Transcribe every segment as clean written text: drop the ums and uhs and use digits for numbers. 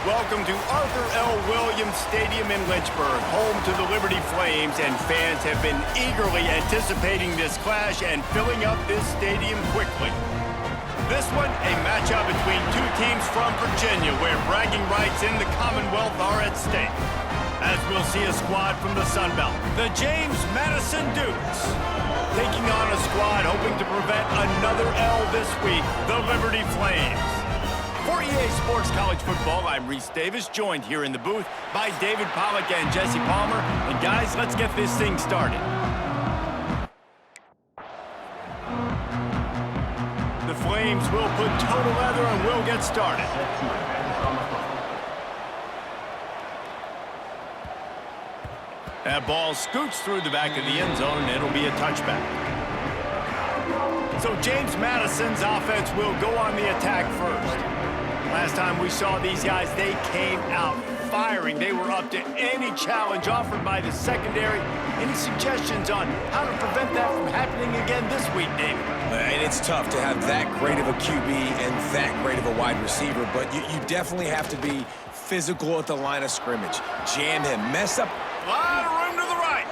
Welcome to Arthur L. Williams Stadium in Lynchburg, home to the Liberty Flames, and fans have been eagerly anticipating this clash and filling up this stadium quickly. This one, a matchup between two teams from Virginia, where bragging rights in the Commonwealth are at stake. As we'll see a squad from the Sun Belt, the James Madison Dukes, taking on a squad hoping to prevent another L this week, the Liberty Flames. For EA Sports College Football, I'm Reese Davis, joined here in the booth by David Pollack and Jesse Palmer. And guys, let's get this thing started. The Flames will put toe to leather and we'll get started. That ball scoots through the back of the end zone and it'll be a touchback. So James Madison's offense will go on the attack first. Last time we saw these guys, they came out firing. They were up to any challenge offered by the secondary. Any suggestions on how to prevent that from happening again this week, David? And it's tough to have that great of a QB and that great of a wide receiver, but you definitely have to be physical at the line of scrimmage. Jam him, mess up. A lot of room to the right.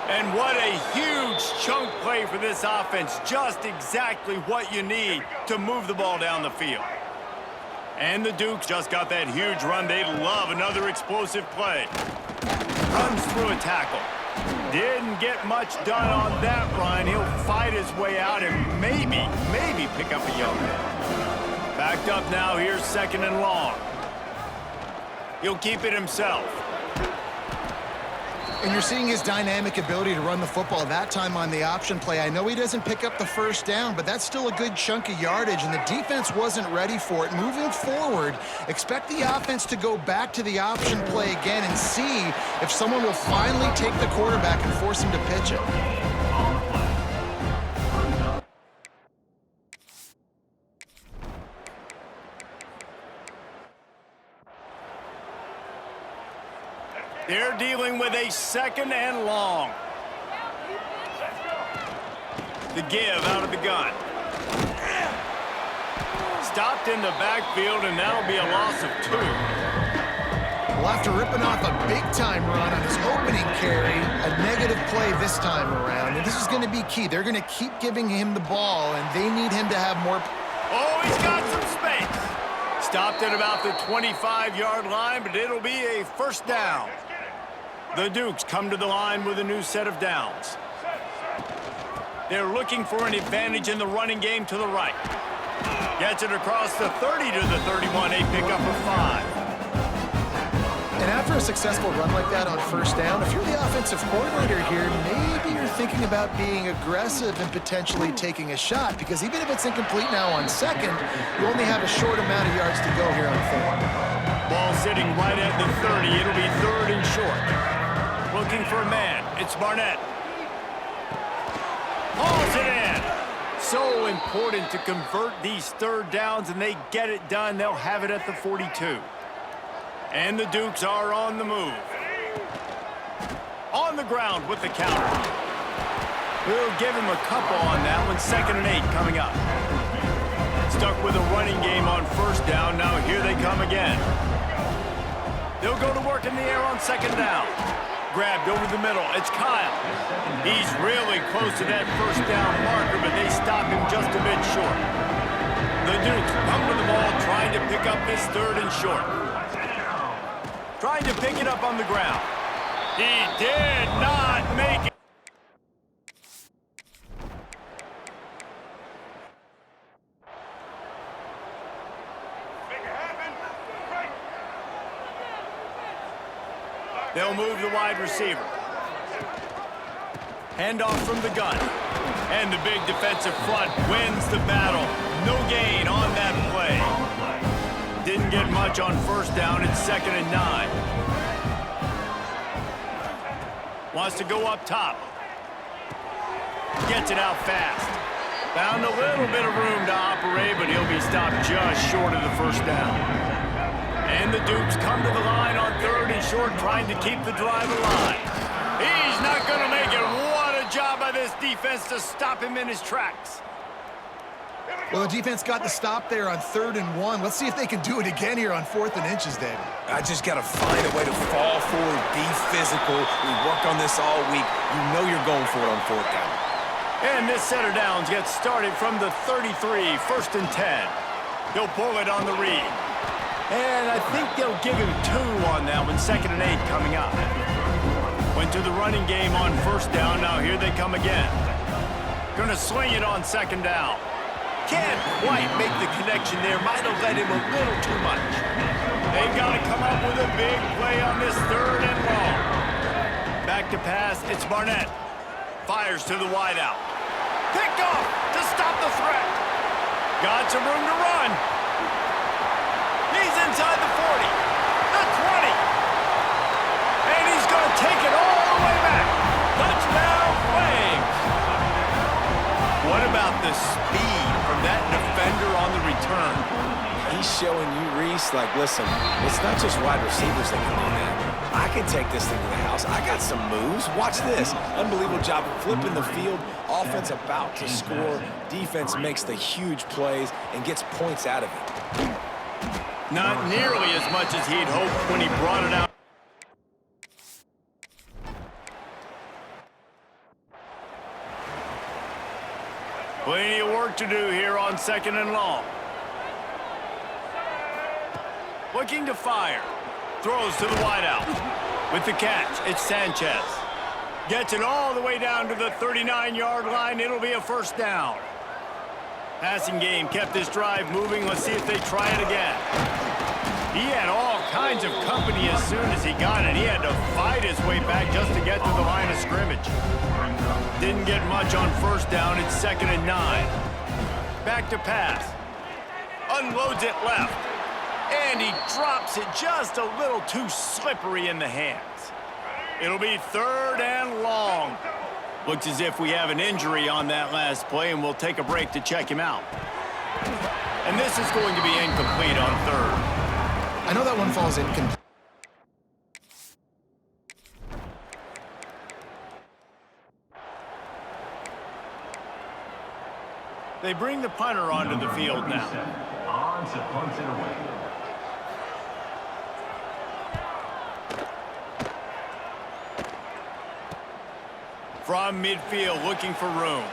And what a huge chunk play for this offense. Just exactly what you need to move the ball down the field. And the Dukes just got that huge run. They love another explosive play. Runs through a tackle. Didn't get much done on that run. He'll fight his way out and maybe pick up a yard. Backed up now. Here's second and long. He'll keep it himself. And you're seeing his dynamic ability to run the football, that time on the option play. I know he doesn't pick up the first down, but that's still a good chunk of yardage, and the defense wasn't ready for it. Moving forward, expect the offense to go back to the option play again and see if someone will finally take the quarterback and force him to pitch it. They're dealing with a second and long. The give out of the gun. Stopped in the backfield, and that'll be a loss of 2. Well, after ripping off a big-time run on his opening carry, a negative play this time around. And this is going to be key. They're going to keep giving him the ball, and they need him to have more. Oh, he's got some space. Stopped at about the 25-yard line, but it'll be a first down. The Dukes come to the line with a new set of downs. They're looking for an advantage in the running game to the right. Gets it across the 30 to the 31, a pickup of 5. And after a successful run like that on first down, if you're the offensive coordinator here, maybe you're thinking about being aggressive and potentially taking a shot, because even if it's incomplete now on second, you only have a short amount of yards to go here on third. Ball sitting right at the 30. It'll be third and short. Looking for a man. It's Barnett. Hauls it in. So important to convert these third downs, and they get it done. They'll have it at the 42. And the Dukes are on the move. On the ground with the counter. We'll give him a couple on that one. 2nd and 8 coming up. Stuck with a running game on first down. Now here they come again. They'll go to work in the air on 2nd down. Grabbed over the middle. It's Kyle. He's really close to that first down marker, but they stop him just a bit short. The Dukes come to the ball trying to pick up this 3rd and short. Trying to pick it up on the ground. He did not make it. They'll move the wide receiver. Handoff from the gun. And the big defensive front wins the battle. No gain on that play. Didn't get much on first down. It's 2nd and 9. Wants to go up top. Gets it out fast. Found a little bit of room to operate, but he'll be stopped just short of the first down. And the Dukes come to the line on 3rd and short, trying to keep the drive alive. He's not going to make it. What a job by this defense to stop him in his tracks. Well, the defense got the stop there on 3rd and 1. Let's see if they can do it again here on 4th and inches, David. I just got to find a way to fall forward, be physical. We worked on this all week. You know you're going for it on 4th down. And this set of downs gets started from the 33, 1st and 10. He'll pull it on the read. And I think they'll give him 2 on that one, 2nd and 8 coming up. Went to the running game on 1st down. Now here they come again. Gonna swing it on 2nd down. Can't quite make the connection there. Might have led him a little too much. They've got to come up with a big play on this 3rd and long. Back to pass. It's Barnett. Fires to the wideout. Picked off to stop the threat. Got some room to run. He's inside the 40, the 20. And he's going to take it all the way back. Touchdown, Flames. What about the speed from that defender on the return? He's showing you, Reese, like, listen, it's not just wide receivers that can do that. I can take this thing to the house. I got some moves. Watch this. Unbelievable job of flipping the field. Offense about to score. Defense makes the huge plays and gets points out of it. Not nearly as much as he'd hoped when he brought it out. Plenty of work to do here on 2nd and long. Looking to fire. Throws to the wideout. With the catch, it's Sanchez. Gets it all the way down to the 39-yard line. It'll be a 1st down. Passing game kept this drive moving. Let's see if they try it again. He had all kinds of company as soon as he got it. He had to fight his way back just to get to the line of scrimmage. Didn't get much on 1st down. It's 2nd and 9. Back to pass. Unloads it left. And he drops it just a little too slippery in the hands. It'll be 3rd and long. Looks as if we have an injury on that last play, and we'll take a break to check him out. And this is going to be incomplete on 3rd. I know that one falls incomplete. They bring the punter onto the field now. On to punt it away. From midfield, looking for room.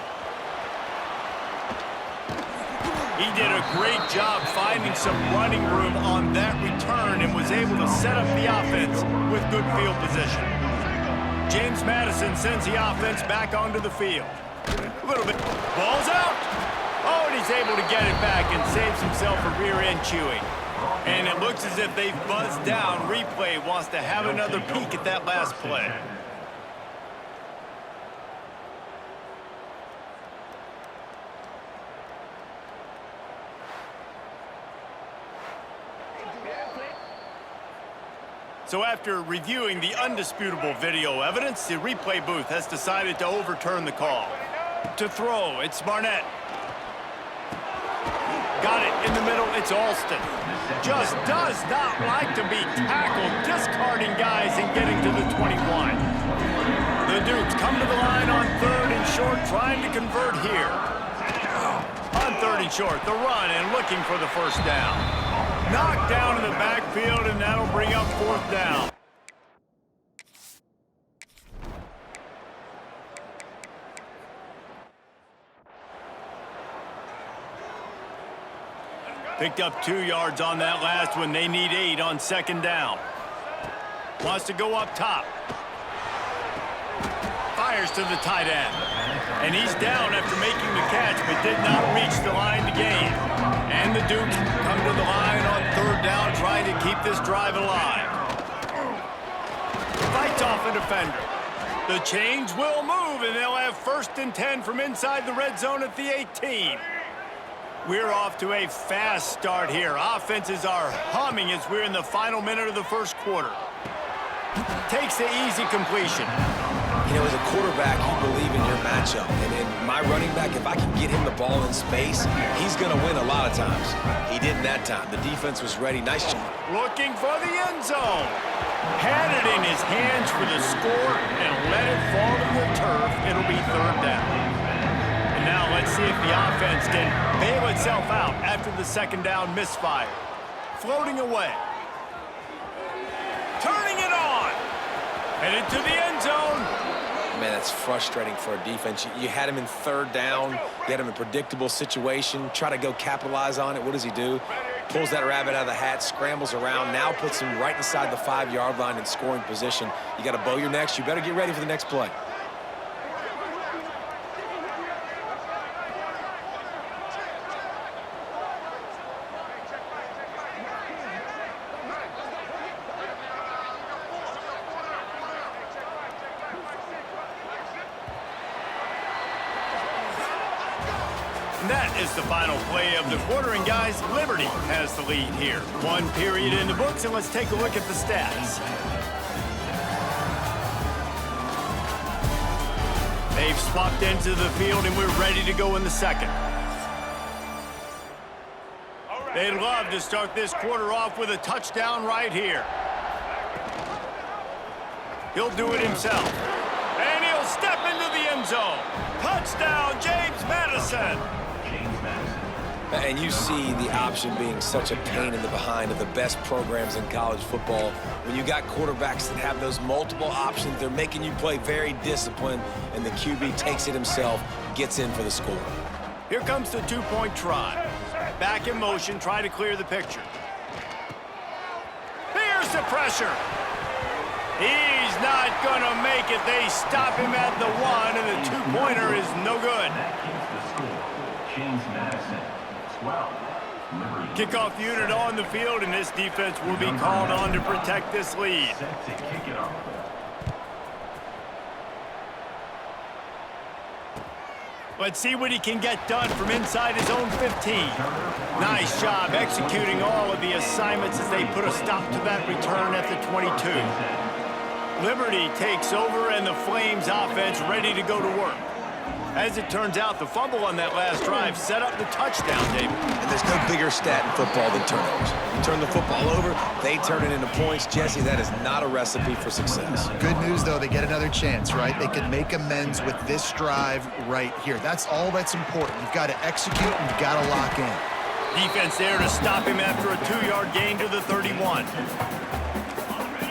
He did a great job finding some running room on that return and was able to set up the offense with good field position. James Madison sends the offense back onto the field. A little bit. Ball's out. Oh, and he's able to get it back and saves himself a rear end chewing. And it looks as if they've buzzed down. Replay wants to have another peek at that last play. So after reviewing the undisputable video evidence, the replay booth has decided to overturn the call. To throw, it's Barnett. Got it in the middle, it's Alston. Just does not like to be tackled, discarding guys and getting to the 21. The Dukes come to the line on 3rd and short, trying to convert here. On 3rd and short, the run and looking for the 1st down. Knocked down in the backfield, and that'll bring up 4th down. Picked up 2 yards on that last one. They need 8 on 2nd down. Wants to go up top. Fires to the tight end. And he's down after making the catch, but did not reach the line to gain. And the Dukes come to the line on third down, trying to keep this drive alive. Fights off a defender. The chains will move, and they'll have 1st and 10 from inside the red zone at the 18. We're off to a fast start here. Offenses are humming as we're in the final minute of the first quarter. Takes the easy completion. You know, as a quarterback, you believe in your matchup. And in my running back, if I can get him the ball in space, he's going to win a lot of times. He didn't that time. The defense was ready. Nice job. Looking for the end zone. Had it in his hands for the score and let it fall to the turf. It'll be 3rd down. And now let's see if the offense can bail itself out after the 2nd down misfire. Floating away. Turning it on. Headed to the end zone. Man, that's frustrating for a defense. You had him in 3rd down. You had him in a predictable situation. Try to go capitalize on it. What does he do? Pulls that rabbit out of the hat, scrambles around, now puts him right inside the 5-yard line in scoring position. You got to bow your necks. You better get ready for the next play. That is the final play of the quarter, and guys, Liberty has the lead here. 1 period in the books, and let's take a look at the stats. They've swapped into the field, and we're ready to go in the second. They'd love to start this quarter off with a touchdown right here. He'll do it himself. And he'll step into the end zone. Touchdown, James Madison. And you see the option being such a pain in the behind of the best programs in college football. When you got quarterbacks that have those multiple options, they're making you play very disciplined, and the QB takes it himself, gets in for the score. Here comes the 2-point try. Back in motion, try to clear the picture. Here's the pressure. He's not going to make it. They stop him at the 1, and the 2-pointer is no good. James Madison, 12. Kickoff unit on the field, and this defense will be called on to protect this lead. Set to kick it off. Let's see what he can get done from inside his own 15. Nice job executing all of the assignments as they put a stop to that return at the 22. Liberty takes over, and the Flames offense ready to go to work. As it turns out, the fumble on that last drive set up the touchdown, David. And there's no bigger stat in football than turnovers. You turn the football over, they turn it into points. Jesse, that is not a recipe for success. Good news, though, they get another chance, right? They can make amends with this drive right here. That's all that's important. You've got to execute, and you've got to lock in. Defense there to stop him after a 2-yard gain to the 31.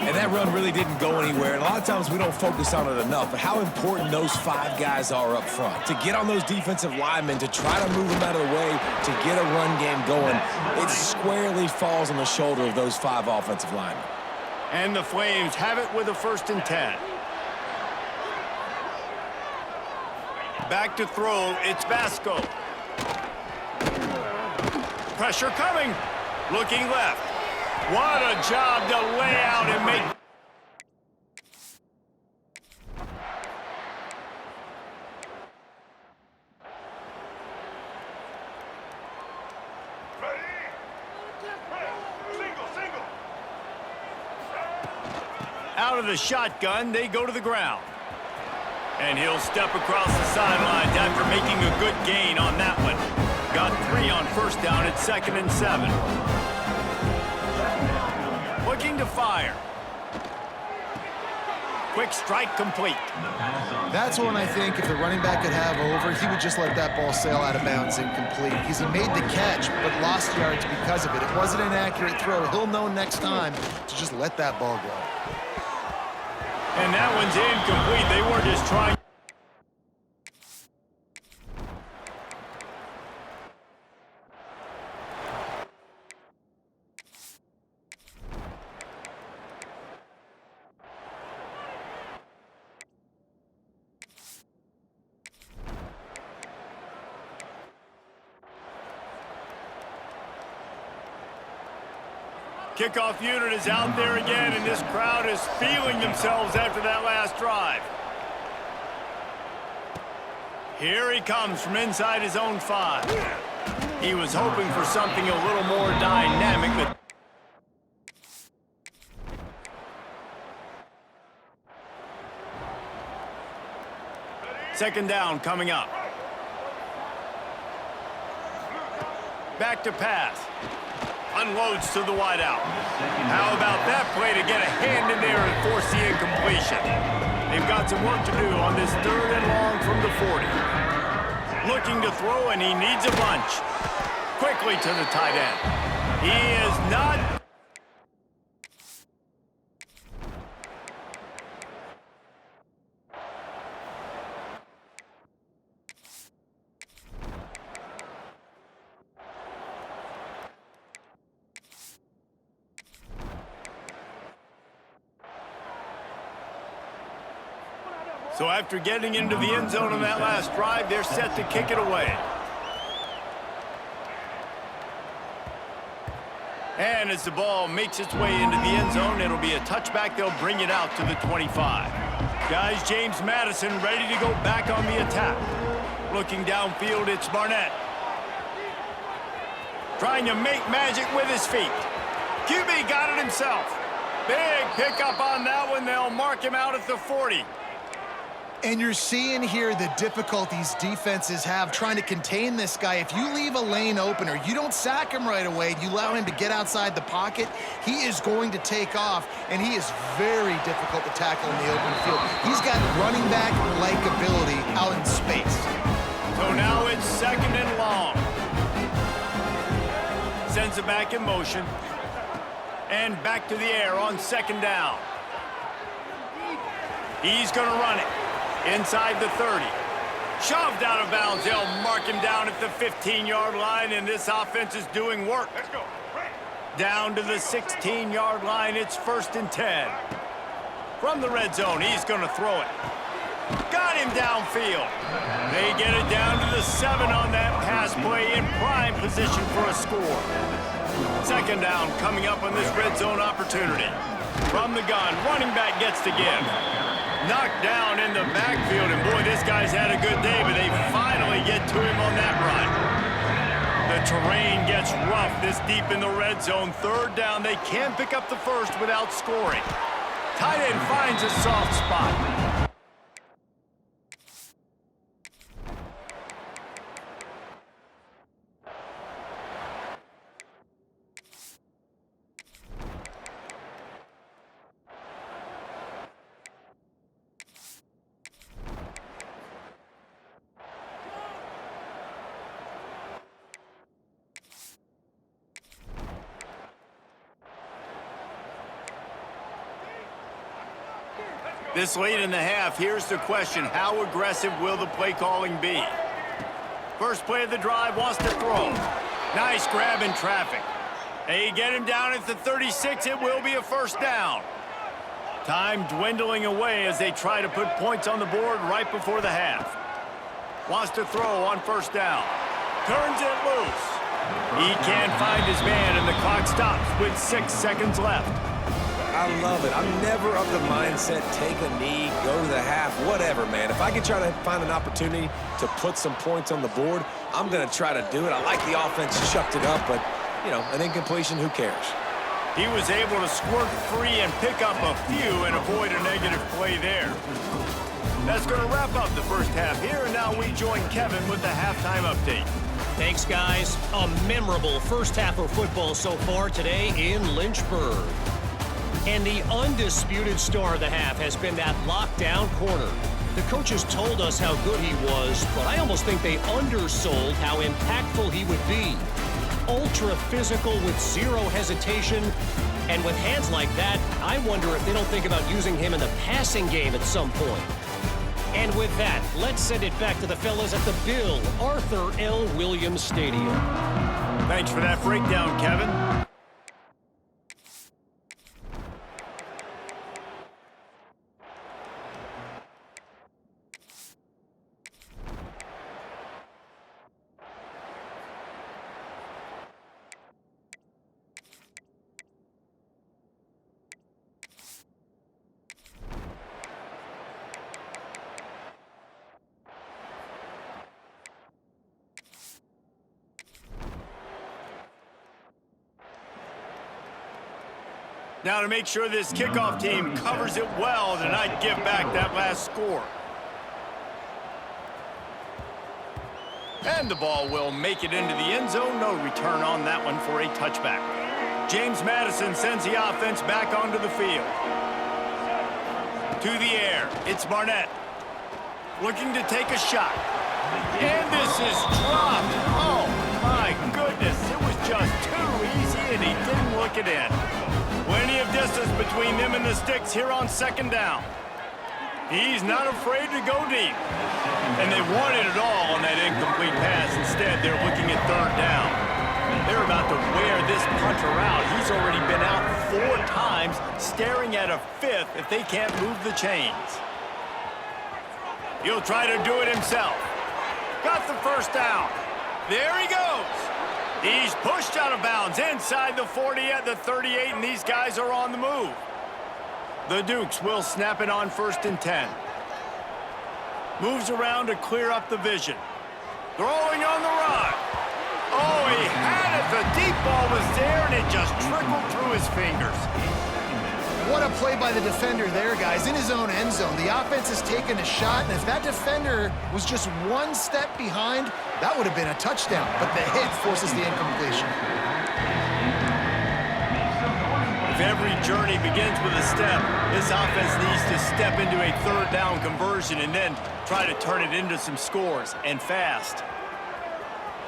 And that run really didn't go anywhere. And a lot of times we don't focus on it enough, but how important those 5 guys are up front. To get on those defensive linemen, to try to move them out of the way, to get a run game going, it squarely falls on the shoulder of those 5 offensive linemen. And the Flames have it with a 1st and 10. Back to throw, it's Vasco. Pressure coming. Looking left. What a job to lay out and make. Out of the shotgun, they go to the ground. And he'll step across the sidelines after making a good gain on that one. Got 3 on 1st down at 2nd and 7. Looking to fire. Quick strike complete. That's one I think if the running back could have over, he would just let that ball sail out of bounds incomplete. Because he made the catch, but lost yards because of it. It wasn't an accurate throw. He'll know next time to just let that ball go. And that one's incomplete. They were just trying. Kickoff unit is out there again, and this crowd is feeling themselves after that last drive. Here he comes from inside his own 5. He was hoping for something a little more dynamic, but second down coming up. Back to pass. Unloads to the wideout. How about that play to get a hand in there and force the incompletion? They've got some work to do on this 3rd and long from the 40. Looking to throw, and he needs a bunch. Quickly to the tight end. He is not... So after getting into the end zone on that last drive, they're set to kick it away. And as the ball makes its way into the end zone, it'll be a touchback. They'll bring it out to the 25. Guys, James Madison ready to go back on the attack. Looking downfield, it's Barnett. Trying to make magic with his feet. QB got it himself. Big pickup on that one. They'll mark him out at the 40. And you're seeing here the difficulties defenses have trying to contain this guy. If you leave a lane open or you don't sack him right away, you allow him to get outside the pocket, he is going to take off, and he is very difficult to tackle in the open field. He's got running back-like ability out in space. So now it's 2nd and long. Sends it back in motion. And back to the air on 2nd down. He's going to run it. Inside the 30. Shoved out of bounds. They'll mark him down at the 15-yard line, and this offense is doing work. Let's go. Down to the 16-yard line. It's 1st and 10. From the red zone, he's going to throw it. Got him downfield. They get it down to the 7 on that pass play, in prime position for a score. 2nd down coming up on this red zone opportunity. From the gun, running back gets to give. Knocked down in the backfield, and boy, this guy's had a good day, but they finally get to him on that run. The terrain gets rough this deep in the red zone. 3rd down, they can't pick up the first without scoring. Tight end finds a soft spot. This late in the half, here's the question. How aggressive will the play calling be? First play of the drive, wants to throw. Nice grab in traffic. They get him down at the 36. It will be a 1st down. Time dwindling away as they try to put points on the board right before the half. Wants to throw on 1st down. Turns it loose. He can't find his man, and the clock stops with 6 seconds left. I love it. I'm never of the mindset, take a knee, go to the half, whatever, man. If I can try to find an opportunity to put some points on the board, I'm going to try to do it. I like the offense chucked it up, but, you know, an incompletion, who cares? He was able to squirt free and pick up a few and avoid a negative play there. That's going to wrap up the first half here, and now we join Kevin with the halftime update. Thanks, guys. A memorable first half of football so far today in Lynchburg. And the undisputed star of the half has been that lockdown corner. The coaches told us how good he was, but I almost think they undersold how impactful he would be. Ultra physical with zero hesitation, and with hands like that, I wonder if they don't think about using him in the passing game at some point. And with that, let's send it back to the fellas at the Bill Arthur L. Williams Stadium. Thanks for that breakdown, Kevin. Now to make sure this kickoff team covers it well to not give back that last score. And the ball will make it into the end zone. No return on that one for a touchback. James Madison sends the offense back onto the field. To the air, it's Barnett. Looking to take a shot. And this is dropped. Oh, my goodness. It was just too easy, and he didn't look it in. Plenty of distance between them and the sticks here on second down. He's not afraid to go deep. And they wanted it all on that incomplete pass. Instead, they're looking at third down. They're about to wear this punter out. He's already been out 4 times, staring at a 5th if they can't move the chains. He'll try to do it himself. Got the first down. There he goes. He's pushed out of bounds inside the 40 at the 38, and these guys are on the move. The Dukes will snap it on 1st and 10. Moves around to clear up the vision. Throwing on the run. Oh, he had it. The deep ball was there, and it just trickled through his fingers. What a play by the defender there, guys. In his own end zone, the offense has taken a shot, and if that defender was just 1 step behind, that would have been a touchdown. But the hit forces the incompletion. If every journey begins with a step, this offense needs to step into a third down conversion and then try to turn it into some scores, and fast.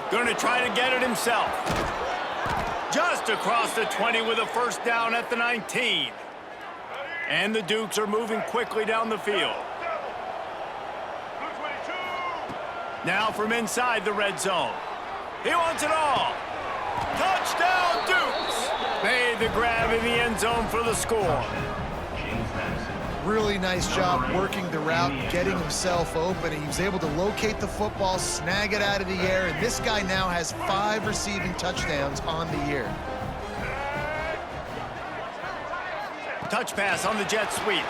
Going to try to get it himself. Just across the 20 with a first down at the 19. And the Dukes are moving quickly down the field. Now from inside the red zone. He wants it all. Touchdown, Dukes! Made the grab in the end zone for the score. Really nice job working the route, getting himself open. He was able to locate the football, snag it out of the air, and this guy now has 5 receiving touchdowns on the year. Touch pass on the jet sweep.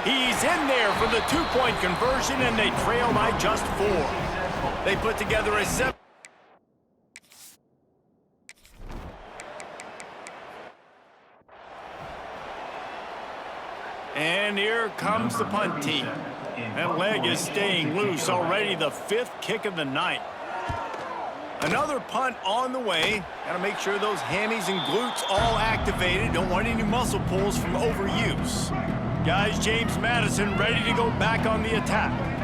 He's in there for the 2-point conversion, and they trail by just 4. They put together a 7. And here comes the punt team. That leg is staying loose already, the 5th kick of the night. Another punt on the way. Got to make sure those hammies and glutes all activated. Don't want any muscle pulls from overuse. Guys, James Madison ready to go back on the attack.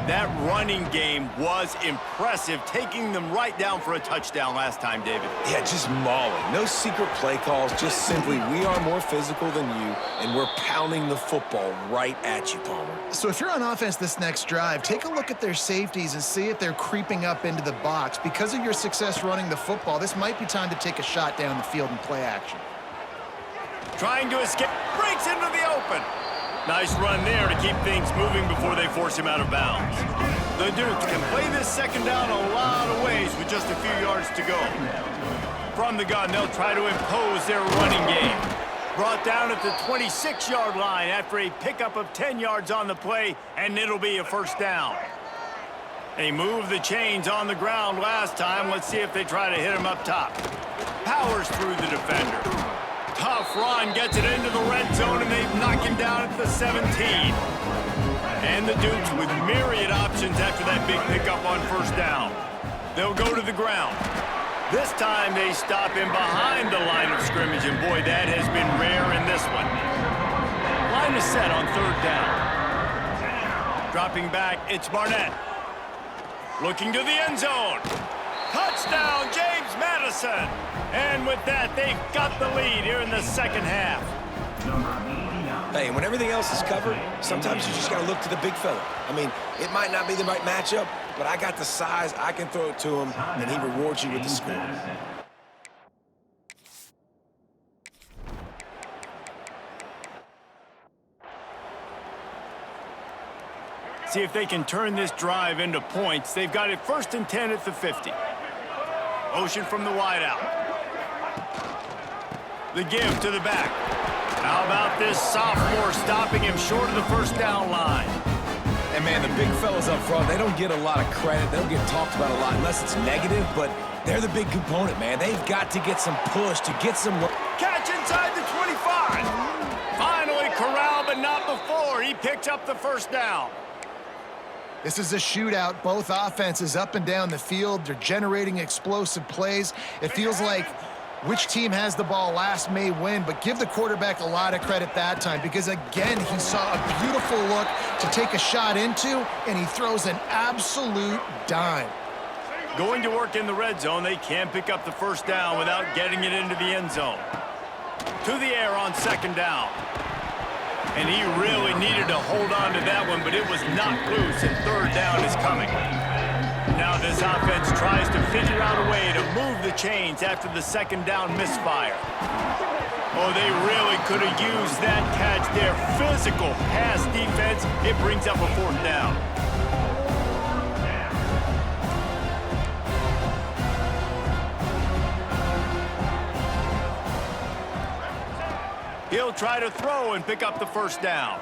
That running game was impressive, taking them right down for a touchdown last time, David. Yeah, just mauling. No secret play calls, just simply we are more physical than you, and we're pounding the football right at you, Palmer. So if you're on offense this next drive, take a look at their safeties and see if they're creeping up into the box. Because of your success running the football, this might be time to take a shot down the field and play action. Trying to escape, breaks into the open. Nice run there to keep things moving before they force him out of bounds. The Dukes can play this second down a lot of ways with just a few yards to go. From the gun, they'll try to impose their running game. Brought down at the 26-yard line after a pickup of 10 yards on the play, and it'll be a first down. They moved the chains on the ground last time. Let's see if they try to hit him up top. Powers through the defender. Tough run, gets it into the red zone, and they knock him down at the 17. And the Dukes with myriad options after that big pickup on first down. They'll go to the ground. This time they stop him behind the line of scrimmage, and boy, that has been rare in this one. Line is set on third down. Dropping back, it's Barnett. Looking to the end zone. Touchdown, James Madison. And with that, they've got the lead here in the second half. Hey, when everything else is covered, sometimes you just got to look to the big fella. I mean, it might not be the right matchup, but I got the size, I can throw it to him, and he rewards you with the score. See if they can turn this drive into points. They've got it 1st and 10 at the 50. Motion from the wideout. The give to the back. How about this sophomore stopping him short of the first down line? And man, the big fellas up front, they don't get a lot of credit. They don't get talked about a lot unless it's negative, but they're the big component, man. They've got to get some push, to get some... Catch inside the 25. the floor. He picks up the first down. This is a shootout. Both offenses up and down the field. They're generating explosive plays. It feels like which team has the ball last may win, but give the quarterback a lot of credit that time because, again, he saw a beautiful look to take a shot into, and he throws an absolute dime. Going to work in the red zone, they can pick up the first down without getting it into the end zone. To the air on second down. And he really needed to hold on to that one, but it was knocked loose, and third down is coming. Now this offense tries to figure out a way to move the chains after the second down misfire. Oh, they really could have used that catch there. Physical pass defense. It brings up a fourth down. He'll try to throw and pick up the first down.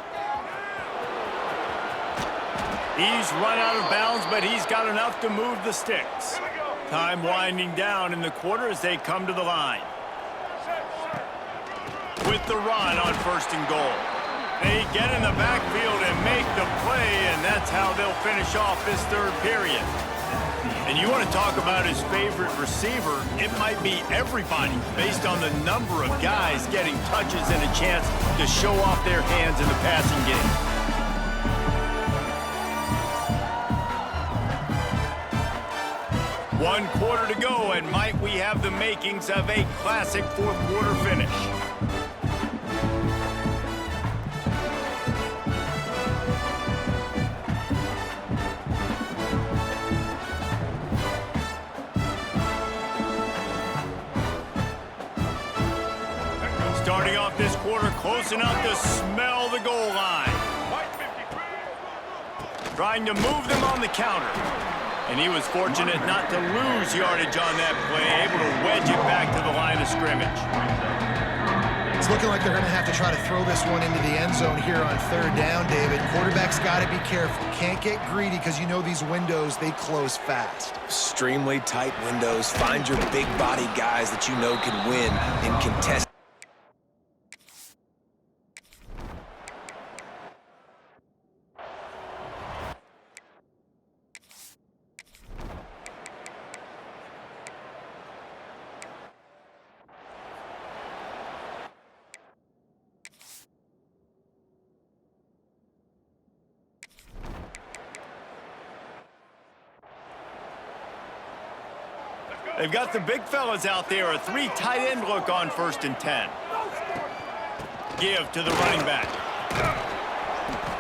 He's run out of bounds, but he's got enough to move the sticks. Time winding down in the quarter as they come to the line. With the run on first and goal. They get in the backfield and make the play, and that's how they'll finish off this third period. And you want to talk about his favorite receiver, it might be everybody based on the number of guys getting touches and a chance to show off their hands in the passing game. One quarter to go, and might we have the makings of a classic fourth quarter finish. Starting off this quarter close enough to smell the goal line. Trying to move them on the counter. And he was fortunate not to lose yardage on that play, able to wedge it back to the line of scrimmage. It's looking like they're going to have to try to throw this one into the end zone here on third down, David. Quarterback's got to be careful. Can't get greedy because you know these windows, they close fast. Extremely tight windows. Find your big-bodied guys that you know can win in contest. They've got the big fellas out there, a three tight end look on 1st and 10. Give to the running back.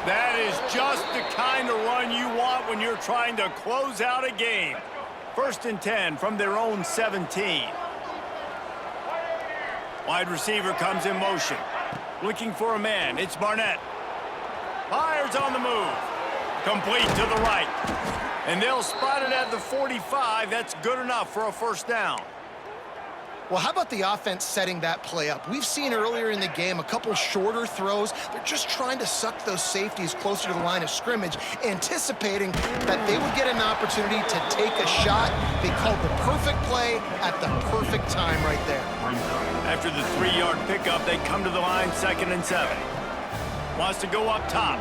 That is just the kind of run you want when you're trying to close out a game. 1st and 10 from their own 17. Wide receiver comes in motion. Looking for a man, it's Barnett. Fires on the move. Complete to the right. And they'll spot it at the 45. That's good enough for a first down. Well, how about the offense setting that play up? We've seen earlier in the game a couple shorter throws. They're just trying to suck those safeties closer to the line of scrimmage, anticipating that they would get an opportunity to take a shot. They called the perfect play at the perfect time right there. After the 3-yard pickup, they come to the line 2nd and 7. Wants to go up top,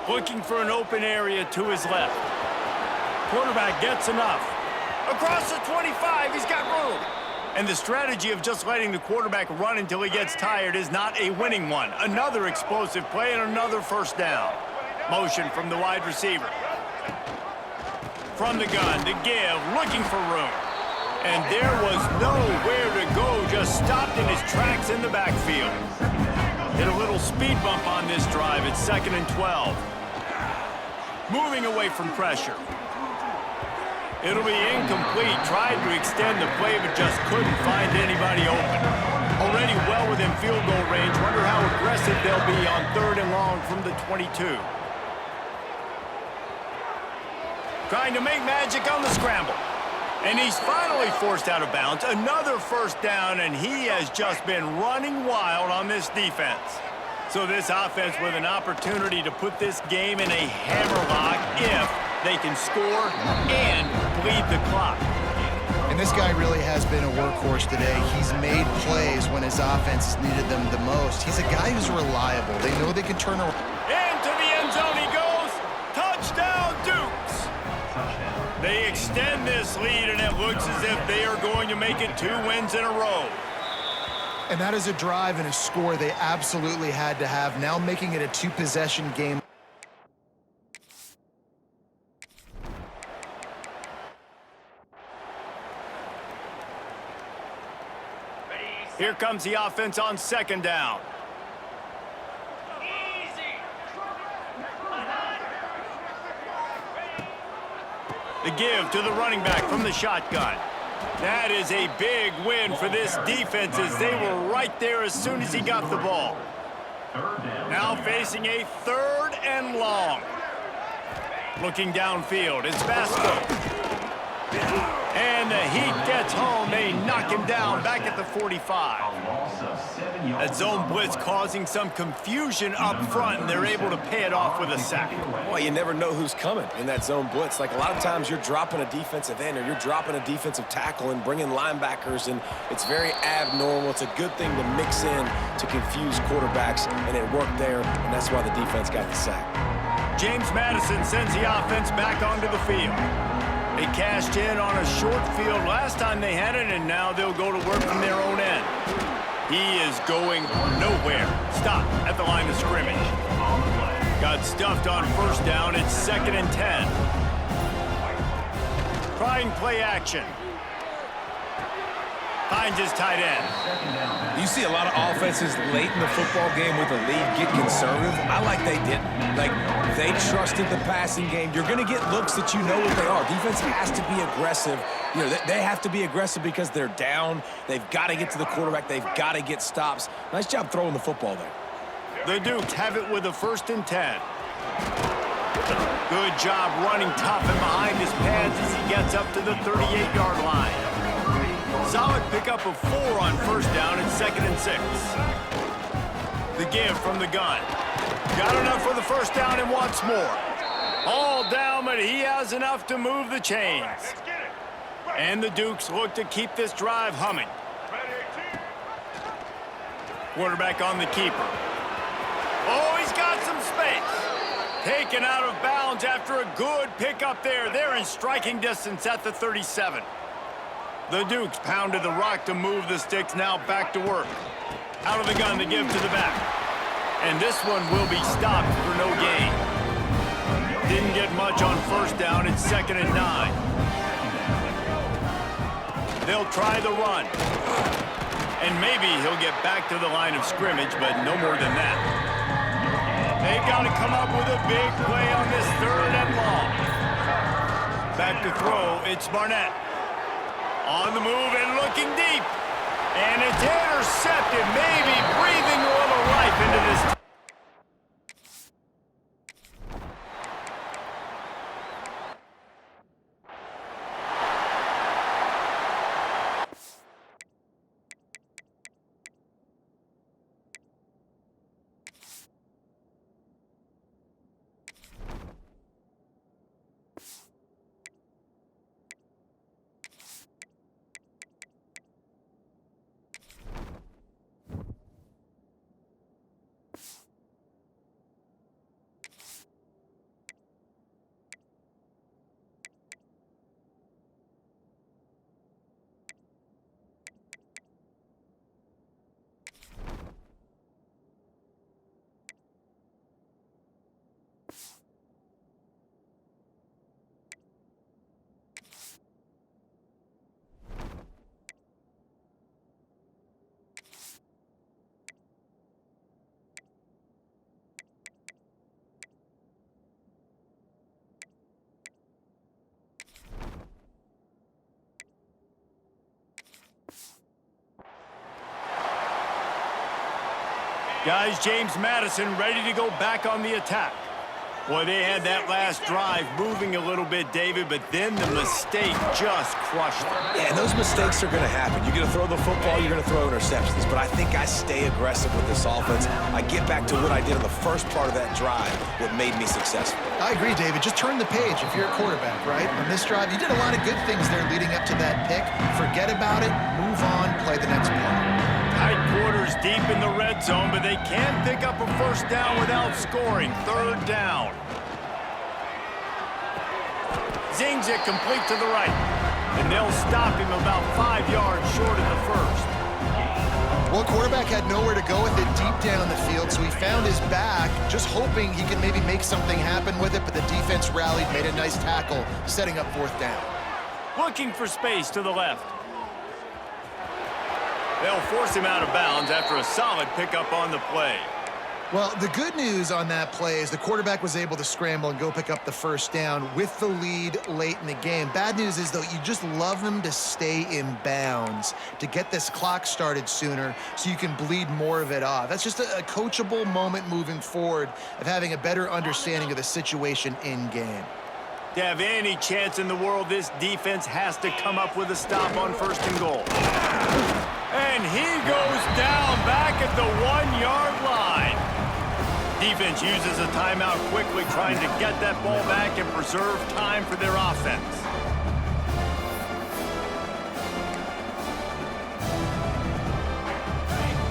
looking for an open area to his left. Quarterback gets enough. Across the 25, he's got room. And the strategy of just letting the quarterback run until he gets tired is not a winning one. Another explosive play and another first down. Motion from the wide receiver. From the gun to give, looking for room. And there was nowhere to go, just stopped in his tracks in the backfield. Hit a little speed bump on this drive. It's 2nd and 12. Moving away from pressure. It'll be incomplete. Tried to extend the play, but just couldn't find anybody open. Already well within field goal range. Wonder how aggressive they'll be on 3rd and long from the 22. Trying to make magic on the scramble. And he's finally forced out of bounds. Another first down, and he has just been running wild on this defense. So this offense with an opportunity to put this game in a hammerlock if they can score and bleed the clock. And this guy really has been a workhorse today. He's made plays when his offense needed them the most. He's a guy who's reliable. They know they can turn around. Into the end zone he goes. Touchdown, Dukes. They extend this lead, and it looks as if they are going to make it 2 wins in a row. And that is a drive and a score they absolutely had to have, now making it a 2-possession game. Here comes the offense on 2nd down. The give to the running back from the shotgun. That is a big win for this defense, as they were right there as soon as he got the ball. Now facing a 3rd and long. Looking downfield, it's Vasco. And the Heat gets home. They knock him down back at the 45. That zone blitz causing some confusion up front, and they're able to pay it off with a sack. Well, you never know who's coming in that zone blitz. Like, a lot of times you're dropping a defensive end or you're dropping a defensive tackle and bringing linebackers, and it's very abnormal. It's a good thing to mix in to confuse quarterbacks, and it worked there, and that's why the defense got the sack. James Madison sends the offense back onto the field. They cashed in on a short field last time they had it, and now they'll go to work from their own end. He is going nowhere. Stop at the line of scrimmage. Got stuffed on 1st down. It's 2nd and 10. Trying play action. Finds his tight end. You see a lot of offenses late in the football game with a lead get conservative. I like they didn't. Like, they trusted the passing game. You're going to get looks that you know what they are. Defense has to be aggressive. You know, they have to be aggressive because they're down. They've got to get to the quarterback. They've got to get stops. Nice job throwing the football there. The Dukes have it with a 1st and 10. Good job running tough and behind his pads as he gets up to the 38-yard line. Solid pickup of 4 on 1st down and 2nd and 6. The give from the gun. Got enough for the 1st down and wants more. All down, but he has enough to move the chains. And the Dukes look to keep this drive humming. Quarterback on the keeper. Oh, he's got some space. Taken out of bounds after a good pickup there. They're in striking distance at the 37. The Dukes pounded the rock to move the sticks, now back to work. Out of the gun to give to the back. And this one will be stopped for no gain. Didn't get much on 1st down. It's 2nd and 9. They'll try the run. And maybe he'll get back to the line of scrimmage, but no more than that. They've got to come up with a big play on this 3rd and long. Back to throw, it's Barnett. On the move and looking deep. And it's intercepted, maybe breathing a little life into this. Guys, James Madison ready to go back on the attack. Well, they had that last drive moving a little bit, David, but then the mistake just crushed them. Yeah, and those mistakes are going to happen. You're going to throw the football, you're going to throw interceptions. But I think I stay aggressive with this offense. I get back to what I did in the first part of that drive, what made me successful. I agree, David. Just turn the page if you're a quarterback, right? On this drive, you did a lot of good things there leading up to that pick. Forget about it, move on, play the next play. Tight quarters deep in the red zone, but they can pick up a first down without scoring. Third down. Zings it complete to the right. And they'll stop him about 5 yards short of the first. Well, quarterback had nowhere to go with it deep down the field, so he found his back, just hoping he could maybe make something happen with it, but the defense rallied, made a nice tackle, setting up fourth down. Looking for space to the left. They'll force him out of bounds after a solid pickup on the play. Well, the good news on that play is the quarterback was able to scramble and go pick up the first down with the lead late in the game. Bad news is, though, you just love him to stay in bounds to get this clock started sooner so you can bleed more of it off. That's just a coachable moment moving forward of having a better understanding of the situation in game. To have any chance in the world, this defense has to come up with a stop on first and goal. And he goes down back at the 1-yard line. Defense uses a timeout quickly, trying to get that ball back and preserve time for their offense.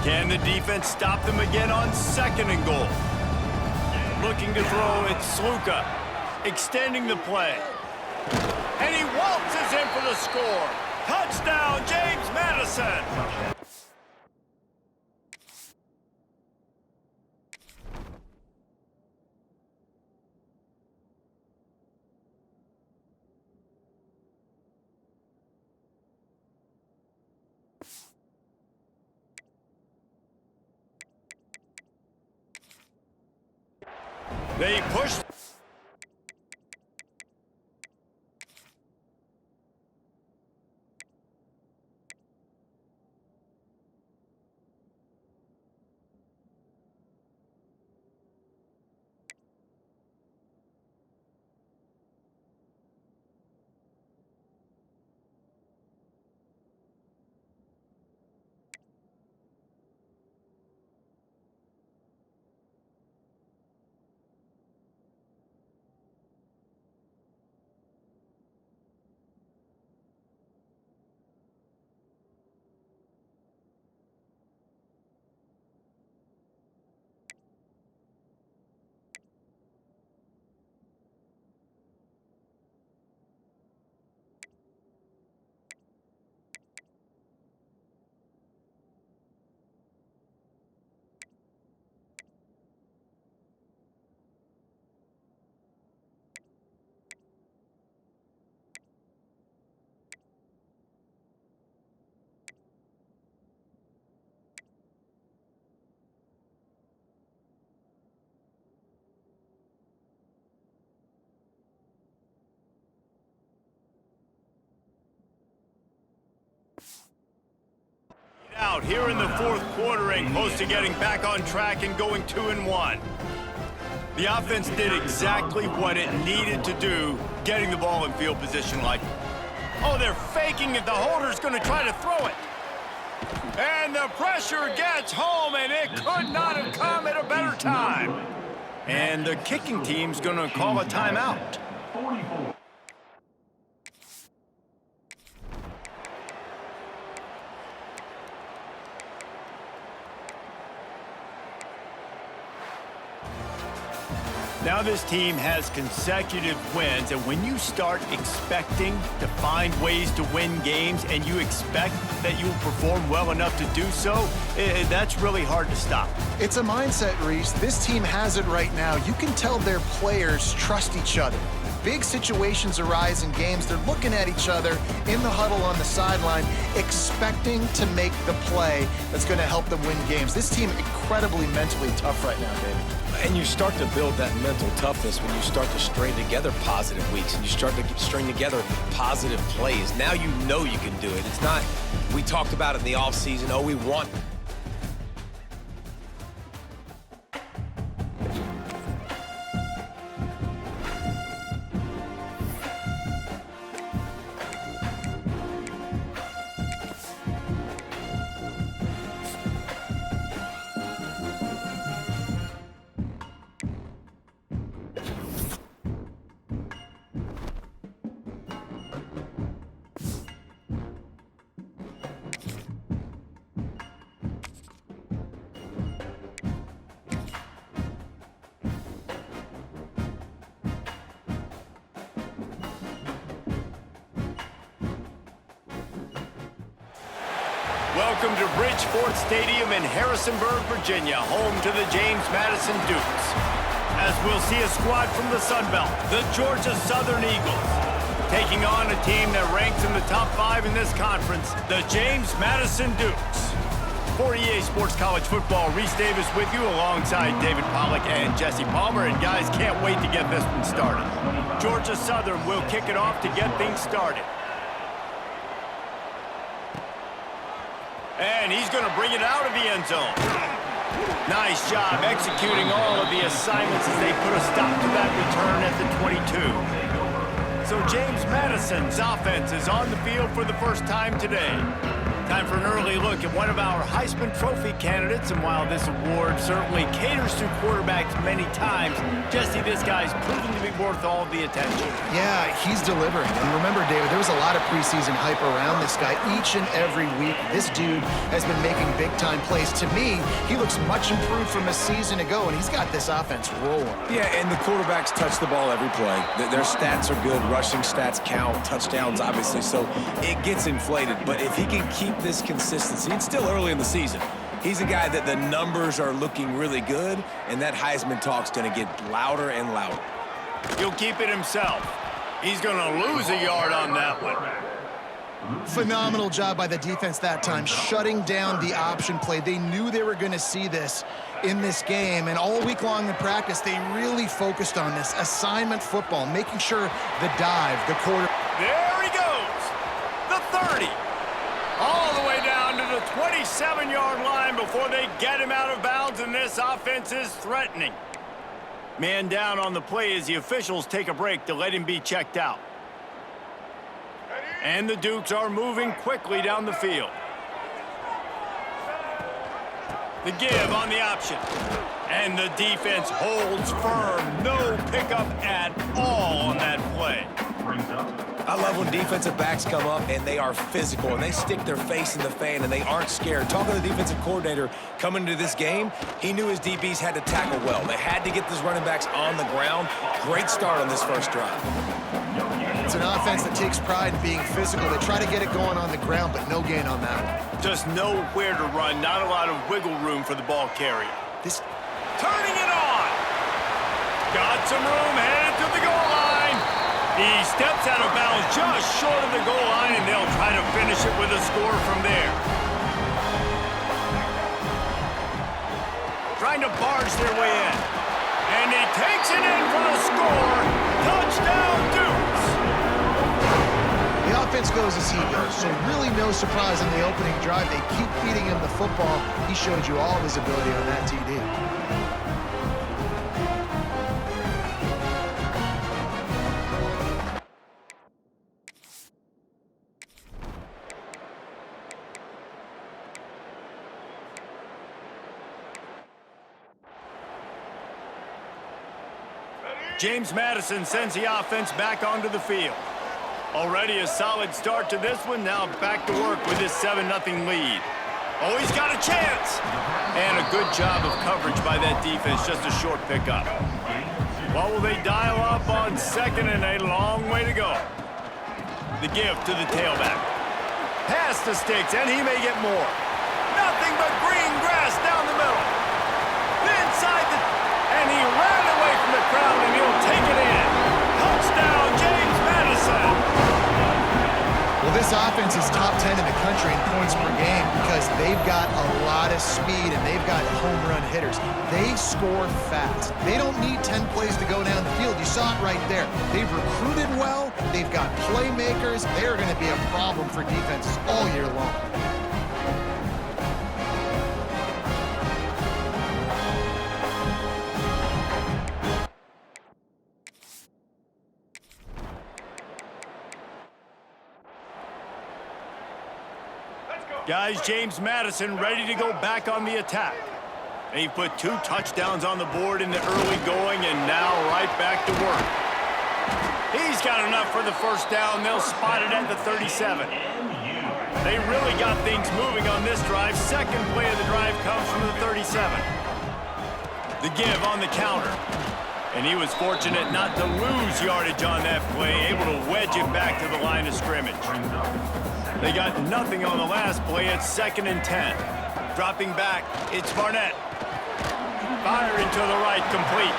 Can the defense stop them again on second and goal? Looking to throw, it's Sluka, extending the play. And he waltzes in for the score. Touchdown, James Madison. They push. Out here in the fourth quarter and close to getting back on track and going 2-1. The offense did exactly what it needed to do, getting the ball in field position like. Oh, they're faking it. The holder's going to try to throw it. And the pressure gets home, and it could not have come at a better time. And the kicking team's going to call a timeout. 44. Now this team has consecutive wins, and when you start expecting to find ways to win games and you expect that you'll perform well enough to do so, that's really hard to stop. It's a mindset, Reese. This team has it right now. You can tell their players trust each other. Big situations arise in games. They're looking at each other in the huddle on the sideline, expecting to make the play that's going to help them win games. This team incredibly mentally tough right now, David. And you start to build that mental toughness when you start to string together positive weeks and you start to string together positive plays. Now you know you can do it. It's not, we talked about it in the offseason, oh, we want. Welcome to Bridgeport Stadium in Harrisonburg, Virginia, home to the James Madison Dukes. As we'll see a squad from the Sun Belt, the Georgia Southern Eagles, taking on a team that ranks in the top 5 in this conference, the James Madison Dukes. For EA Sports College Football, Reese Davis with you alongside David Pollack and Jesse Palmer. And guys, can't wait to get this one started. Georgia Southern will kick it off to get things started. And he's going to bring it out of the end zone. Nice job executing all of the assignments as they put a stop to that return at the 22. So James Madison's offense is on the field for the first time today. Time for an early look at one of our Heisman Trophy candidates, and while this award certainly caters to quarterbacks many times, Jesse, this guy's proven to be worth all of the attention. Yeah, he's delivering. And remember, David, there was a lot of preseason hype around this guy each and every week. This dude has been making big-time plays. To me, he looks much improved from a season ago, and he's got this offense rolling. Yeah, and the quarterbacks touch the ball every play. Their stats are good. Rushing stats count. Touchdowns, obviously. So it gets inflated. But if he can keep this consistency, it's still early in the season. He's a guy that the numbers are looking really good, and that Heisman talk's going to get louder and louder. He'll keep it himself. He's going to lose a yard on that one. Phenomenal job by the defense that time, shutting down the option play. They knew they were going to see this in this game, and all week long in practice, they really focused on this assignment football, making sure the dive, the quarter. There he goes. The 30. All the way down to the 27-yard line before they get him out of bounds, and this offense is threatening. Man down on the play as the officials take a break to let him be checked out. And the Dukes are moving quickly down the field. The give on the option. And the defense holds firm. No pickup at all on that play. I love when defensive backs come up and they are physical and they stick their face in the fan and they aren't scared. Talking to the defensive coordinator coming into this game, he knew his DBs had to tackle well. They had to get those running backs on the ground. Great start on this first drive. It's an offense that takes pride in being physical. They try to get it going on the ground, but no gain on that one. Just nowhere to run. Not a lot of wiggle room for the ball carrier. This turning it on. Got some room, headed to the goal line. He steps out of bounds just short of the goal line, and they'll try to finish it with a score from there. Trying to barge their way in. And he takes it in for the score. Touchdown, Dukes. The offense goes as he goes, so really no surprise in the opening drive. They keep feeding him the football. He showed you all of his ability on that TD. James Madison sends the offense back onto the field. Already a solid start to this one. Now back to work with his 7-0 lead. Oh, he's got a chance. And a good job of coverage by that defense. Just a short pickup. What will they dial up on second and a long way to go? The give to the tailback. Pass to Sticks, and he may get more. Nothing but green grass down the middle. Inside the... And he ran away from the crowd, and he'll take it in. Touchdown, James Madison. Well, this offense is top 10 in the country in points per game because they've got a lot of speed and they've got home run hitters. They score fast. They don't need 10 plays to go down the field. You saw it right there. They've recruited well. They've got playmakers. They're going to be a problem for defenses all year long. Guys, James Madison ready to go back on the attack. He put 2 touchdowns on the board in the early going, and now right back to work. He's got enough for the first down. They'll spot it at the 37. They really got things moving on this drive. Second play of the drive comes from the 37. The give on the counter. And he was fortunate not to lose yardage on that play, able to wedge it back to the line of scrimmage. They got nothing on the last play. It's 2nd and 10. Dropping back, it's Barnett. Firing to the right, complete.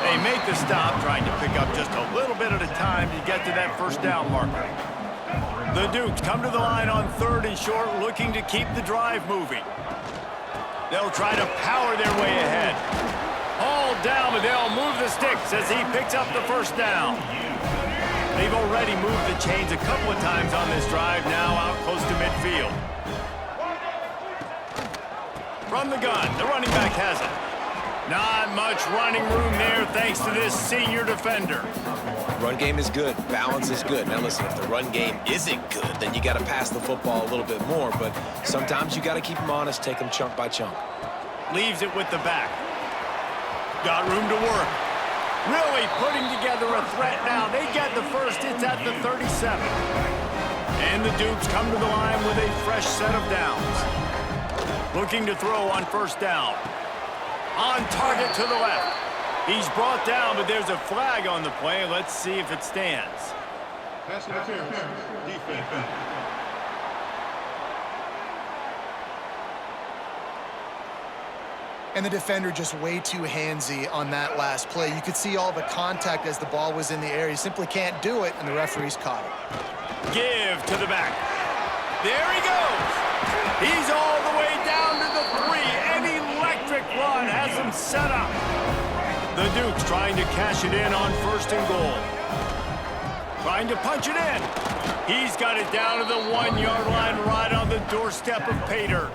They make the stop, trying to pick up just a little bit at a time to get to that first down marker. The Dukes come to the line on 3rd and short, looking to keep the drive moving. They'll try to power their way ahead. All down, but they'll move the sticks as he picks up the first down. They've already moved the chains a couple of times on this drive, now out close to midfield. From the gun, the running back has it. Not much running room there thanks to this senior defender. Run game is good. Balance is good. Now listen, if the run game isn't good, then you got to pass the football a little bit more. But sometimes you got to keep them honest, take them chunk by chunk. Leaves it with the back. Got room to work. Really putting together a threat now. They get the first. It's at the 37. And the Dukes come to the line with a fresh set of downs. Looking to throw on first down. On target to the left. He's brought down, but there's a flag on the play. Let's see if it stands. Pass interference. Defense. And the defender just way too handsy on that last play. You could see all the contact as the ball was in the air. He simply can't do it, and the referee's caught it. Give to the back. There he goes. He's all the way down to the 3. An electric run has him set up. The Dukes trying to cash it in on 1st and goal. Trying to punch it in. He's got it down to the 1-yard line right on the doorstep of pay dirt.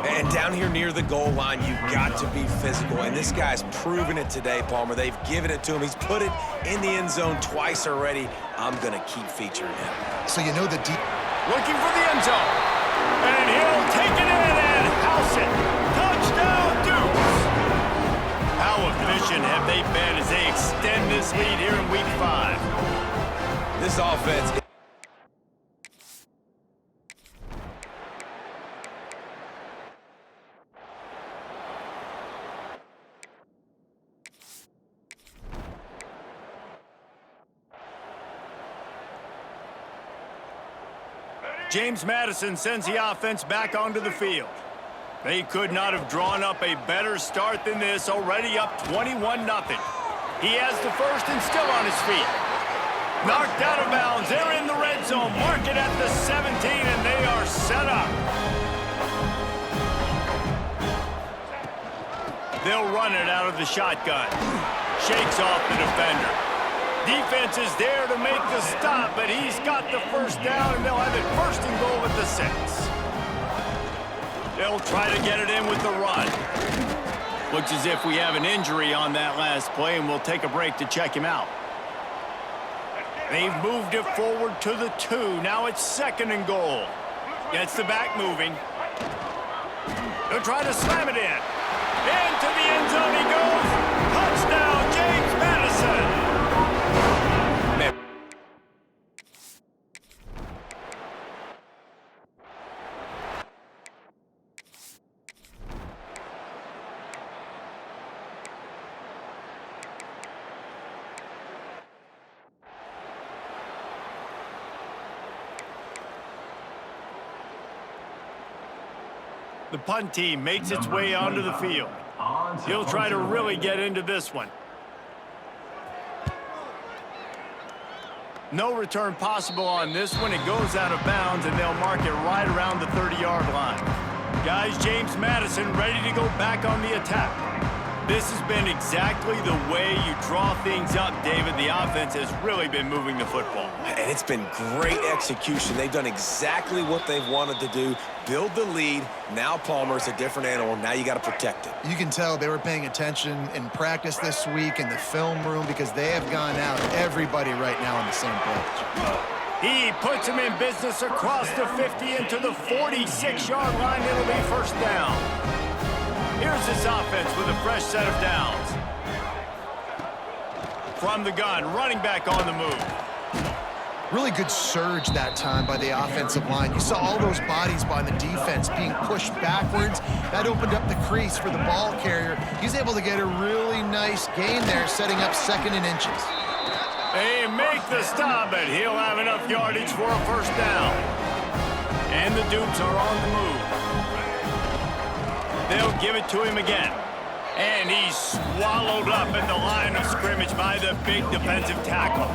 And down here near the goal line, you've got to be physical. And this guy's proven it today, Palmer. They've given it to him. He's put it in the end zone twice already. I'm going to keep featuring him. So you know the deep... Looking for the end zone. And he'll take it in and house it. Touchdown, Dukes. How efficient have they been as they extend this lead here in Week 5? This offense... James Madison sends the offense back onto the field. They could not have drawn up a better start than this, already up 21-0. He has the first and still on his feet. Knocked out of bounds. They're in the red zone. Mark it at the 17, and they are set up. They'll run it out of the shotgun. Shakes off the defender. Defense is there to make the stop, but he's got the first down, and they'll have it 1st and goal at the 6. They'll try to get it in with the run. Looks as if we have an injury on that last play, and we'll take a break to check him out. They've moved it forward to the 2. Now it's 2nd and goal. Gets the back moving. They'll try to slam it in. Into the end zone he goes. Touchdown, James Madison. The punt team makes its way onto the field. He'll try to really get into this one. No return possible on this one. It goes out of bounds, and they'll mark it right around the 30-yard line. Guys, James Madison ready to go back on the attack. This has been exactly the way you draw things up, David. The offense has really been moving the football. And it's been great execution. They've done exactly what they've wanted to do. Build the lead. Now Palmer's a different animal. Now you got to protect it. You can tell they were paying attention in practice this week in the film room because they have gone out everybody right now on the same page. He puts him in business across the 50 into the 46-yard line. It'll be 1st down. Here's this offense with a fresh set of downs. From the gun, running back on the move. Really good surge that time by the offensive line. You saw all those bodies by the defense being pushed backwards. That opened up the crease for the ball carrier. He's able to get a really nice gain there, setting up 2nd and inches. They make the stop, but he'll have enough yardage for a first down. And the Dukes are on the move. They'll give it to him again. And he's swallowed up in the line of scrimmage by the big defensive tackle.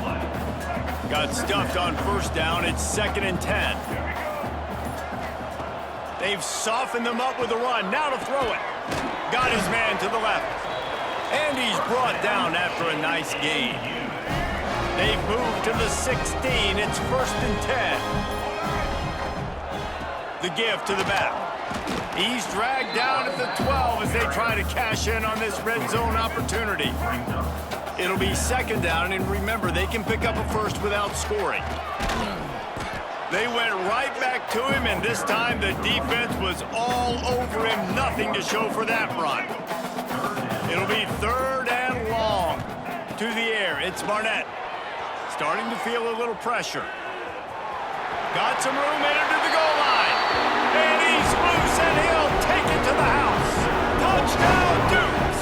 Got stuffed on first down. It's 2nd and 10. They've softened them up with a run. Now to throw it. Got his man to the left. And he's brought down after a nice gain. They've moved to the 16. It's 1st and 10. The give to the back. He's dragged down at the 12 as they try to cash in on this red zone opportunity. It'll be 2nd down, and remember, they can pick up a first without scoring. They went right back to him, and this time the defense was all over him. Nothing to show for that run. It'll be 3rd and long. To the air, it's Barnett. Starting to feel a little pressure. Got some room headed to the goal line. And he's loose, and he'll take it to the house. Touchdown, Dukes!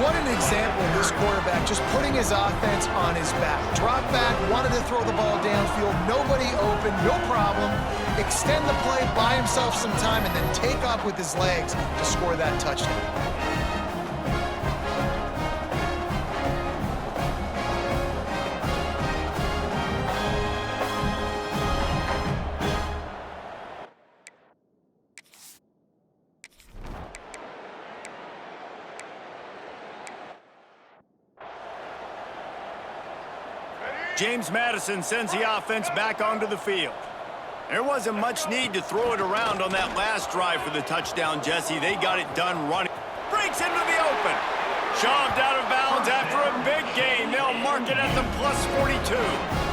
What an example of this quarterback, just putting his offense on his back. Drop back, wanted to throw the ball downfield, nobody open, no problem. Extend the play, buy himself some time, and then take off with his legs to score that touchdown. James Madison sends the offense back onto the field. There wasn't much need to throw it around on that last drive for the touchdown, Jesse. They got it done running. Breaks into the open. Shoved out of bounds after a big gain. They'll mark it at the +42.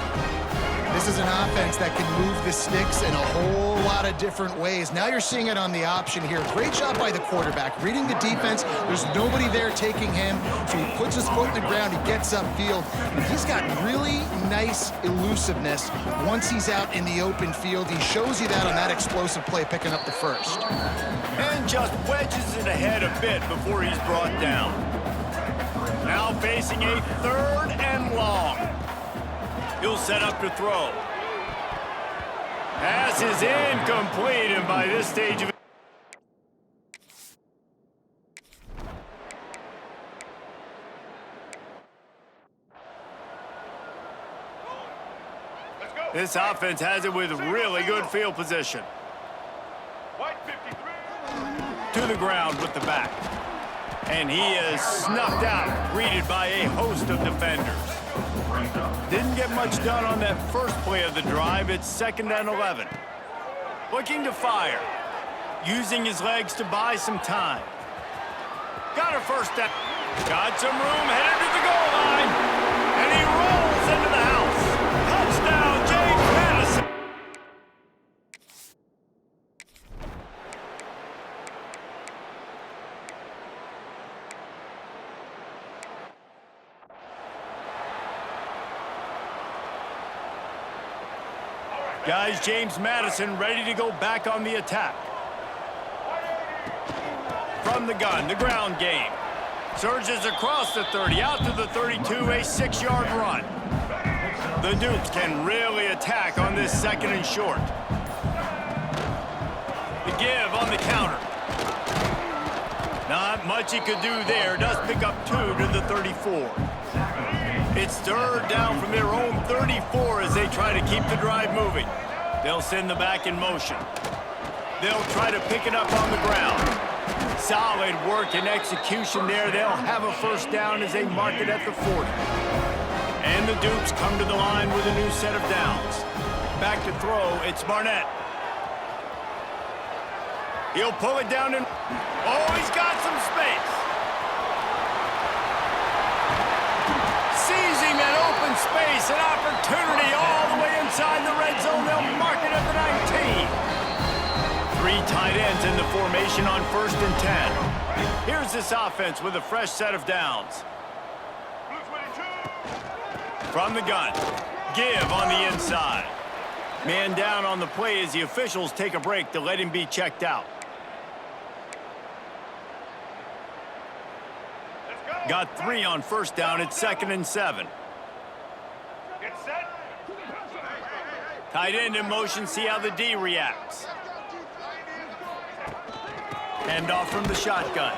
This is an offense that can move the sticks in a whole lot of different ways. Now you're seeing it on the option here. Great job by the quarterback. Reading the defense, there's nobody there taking him, so he puts his foot in the ground, he gets upfield. And he's got really nice elusiveness once he's out in the open field. He shows you that on that explosive play, picking up the first. And just wedges it ahead a bit before he's brought down. Now facing a 3rd and long. He'll set up to throw. Pass is incomplete, and by this stage of it, this offense has it with really good field position. To the ground with the back. And he is snuffed out, greeted by a host of defenders. Didn't get much done on that first play of the drive. It's 2nd and 11. Looking to fire. Using his legs to buy some time. Got a first down. Got some room headed to the goal line. And he rolls into the house. Touchdown, James Madison. Guys, James Madison ready to go back on the attack. From the gun, the ground game. Surges across the 30, out to the 32, a 6-yard run. The Dukes can really attack on this 2nd and short. The give on the counter. Not much he could do there. Does pick up 2 to the 34. It's 3rd down from their own 34 as they try to keep the drive moving. They'll send the back in motion. They'll try to pick it up on the ground. Solid work and execution there. They'll have a first down as they mark it at the 40. And the Dukes come to the line with a new set of downs. Back to throw, it's Barnett. He'll pull it down and... oh, he's got some space. Seizing that open space, an opportunity all the way inside the red zone. They'll mark it at the 19. 3 tight ends in the formation on 1st and 10. Here's this offense with a fresh set of downs. From the gun, Give on the inside. Man down on the play as the officials take a break to let him be checked out. Got 3 on first down. It's 2nd and 7. Get set. Tight end in motion. See how the D reacts. Hand off from the shotgun.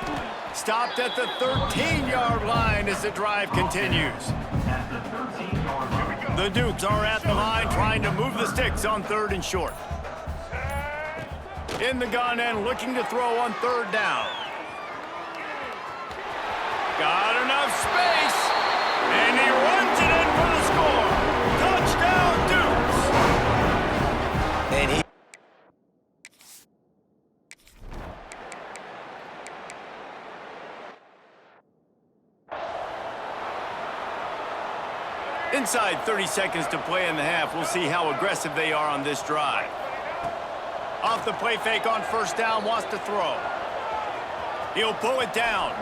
Stopped at the 13-yard line as the drive continues. At the 13-yard line. The Dukes are at the line trying to move the sticks on 3rd and short. In the gun and looking to throw on 3rd down. Got enough space, and he runs it in for the score. Touchdown, Dukes! And he... Inside 30 seconds to play in the half. We'll see how aggressive they are on this drive. Off the play fake on first down, wants to throw. He'll pull it down.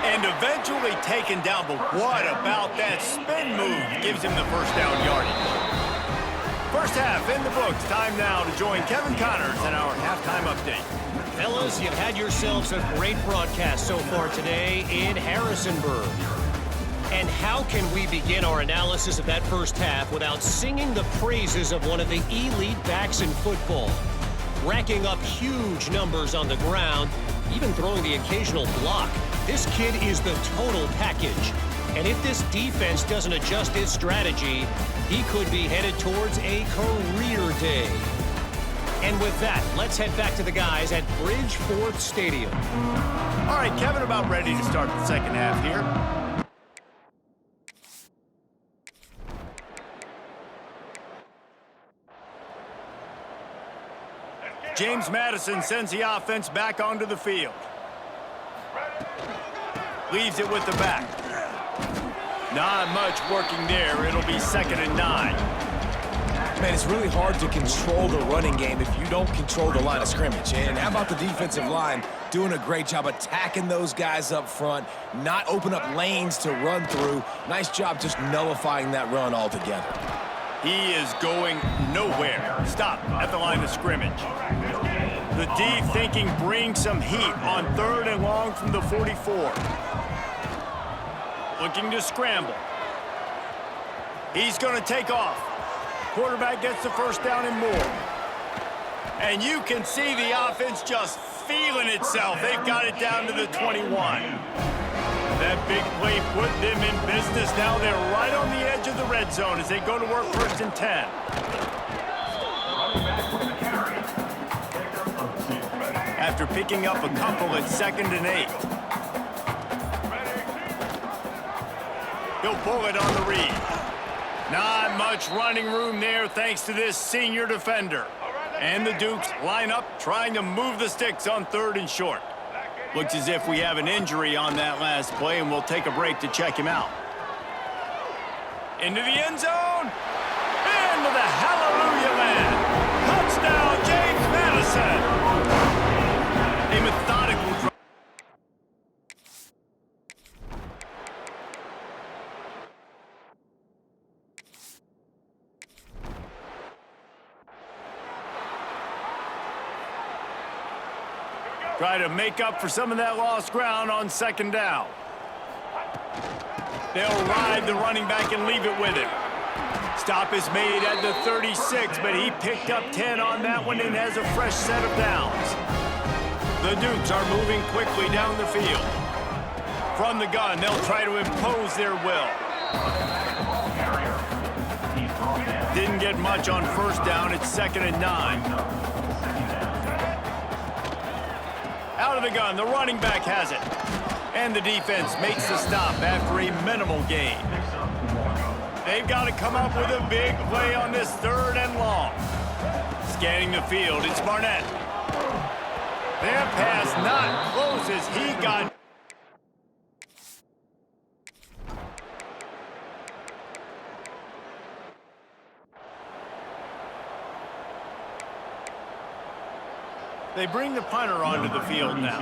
And eventually taken down, but what about that spin move? Gives him the first down yardage. First half in the books. Time now to join Kevin Connors in our halftime update. Fellas, you've had yourselves a great broadcast so far today in Harrisonburg. And how can we begin our analysis of that first half without singing the praises of one of the elite backs in football? Racking up huge numbers on the ground, even throwing the occasional block. This kid is the total package. And if this defense doesn't adjust its strategy, he could be headed towards a career day. And with that, let's head back to the guys at Bridgeforth Stadium. All right, Kevin, about ready to start the second half here. James Madison sends the offense back onto the field. Leaves it with the back. Not much working there. It'll be 2nd and 9. Man, it's really hard to control the running game if you don't control the line of scrimmage. And how about the defensive line doing a great job attacking those guys up front, not open up lanes to run through. Nice job just nullifying that run altogether. He is going nowhere. Stop at the line of scrimmage. The D thinking bring some heat on 3rd and long from the 44. Looking to scramble. He's going to take off. Quarterback gets the first down and more. And you can see the offense just feeling itself. They've got it down to the 21. That big play put them in business. Now they're right on the edge of the red zone as they go to work 1st and 10. After picking up a couple at 2nd and 8. He'll pull it on the read. Not much running room there thanks to this senior defender. And the Dukes line up trying to move the sticks on 3rd and short. Looks as if we have an injury on that last play, and we'll take a break to check him out. Into the end zone. Into the hallelujah land. Touchdown, James Madison. A methodical drive. Try to make up for some of that lost ground on 2nd down. They'll ride the running back and leave it with him. Stop is made at the 36, but he picked up 10 on that one and has a fresh set of downs. The Dukes are moving quickly down the field. From the gun, they'll try to impose their will. Didn't get much on first down. It's 2nd and 9. Out of the gun, the running back has it. And the defense makes the stop after a minimal gain. They've got to come up with a big play on this 3rd and long. Scanning the field, it's Barnett. That pass not close as he got... They bring the punter onto the field now.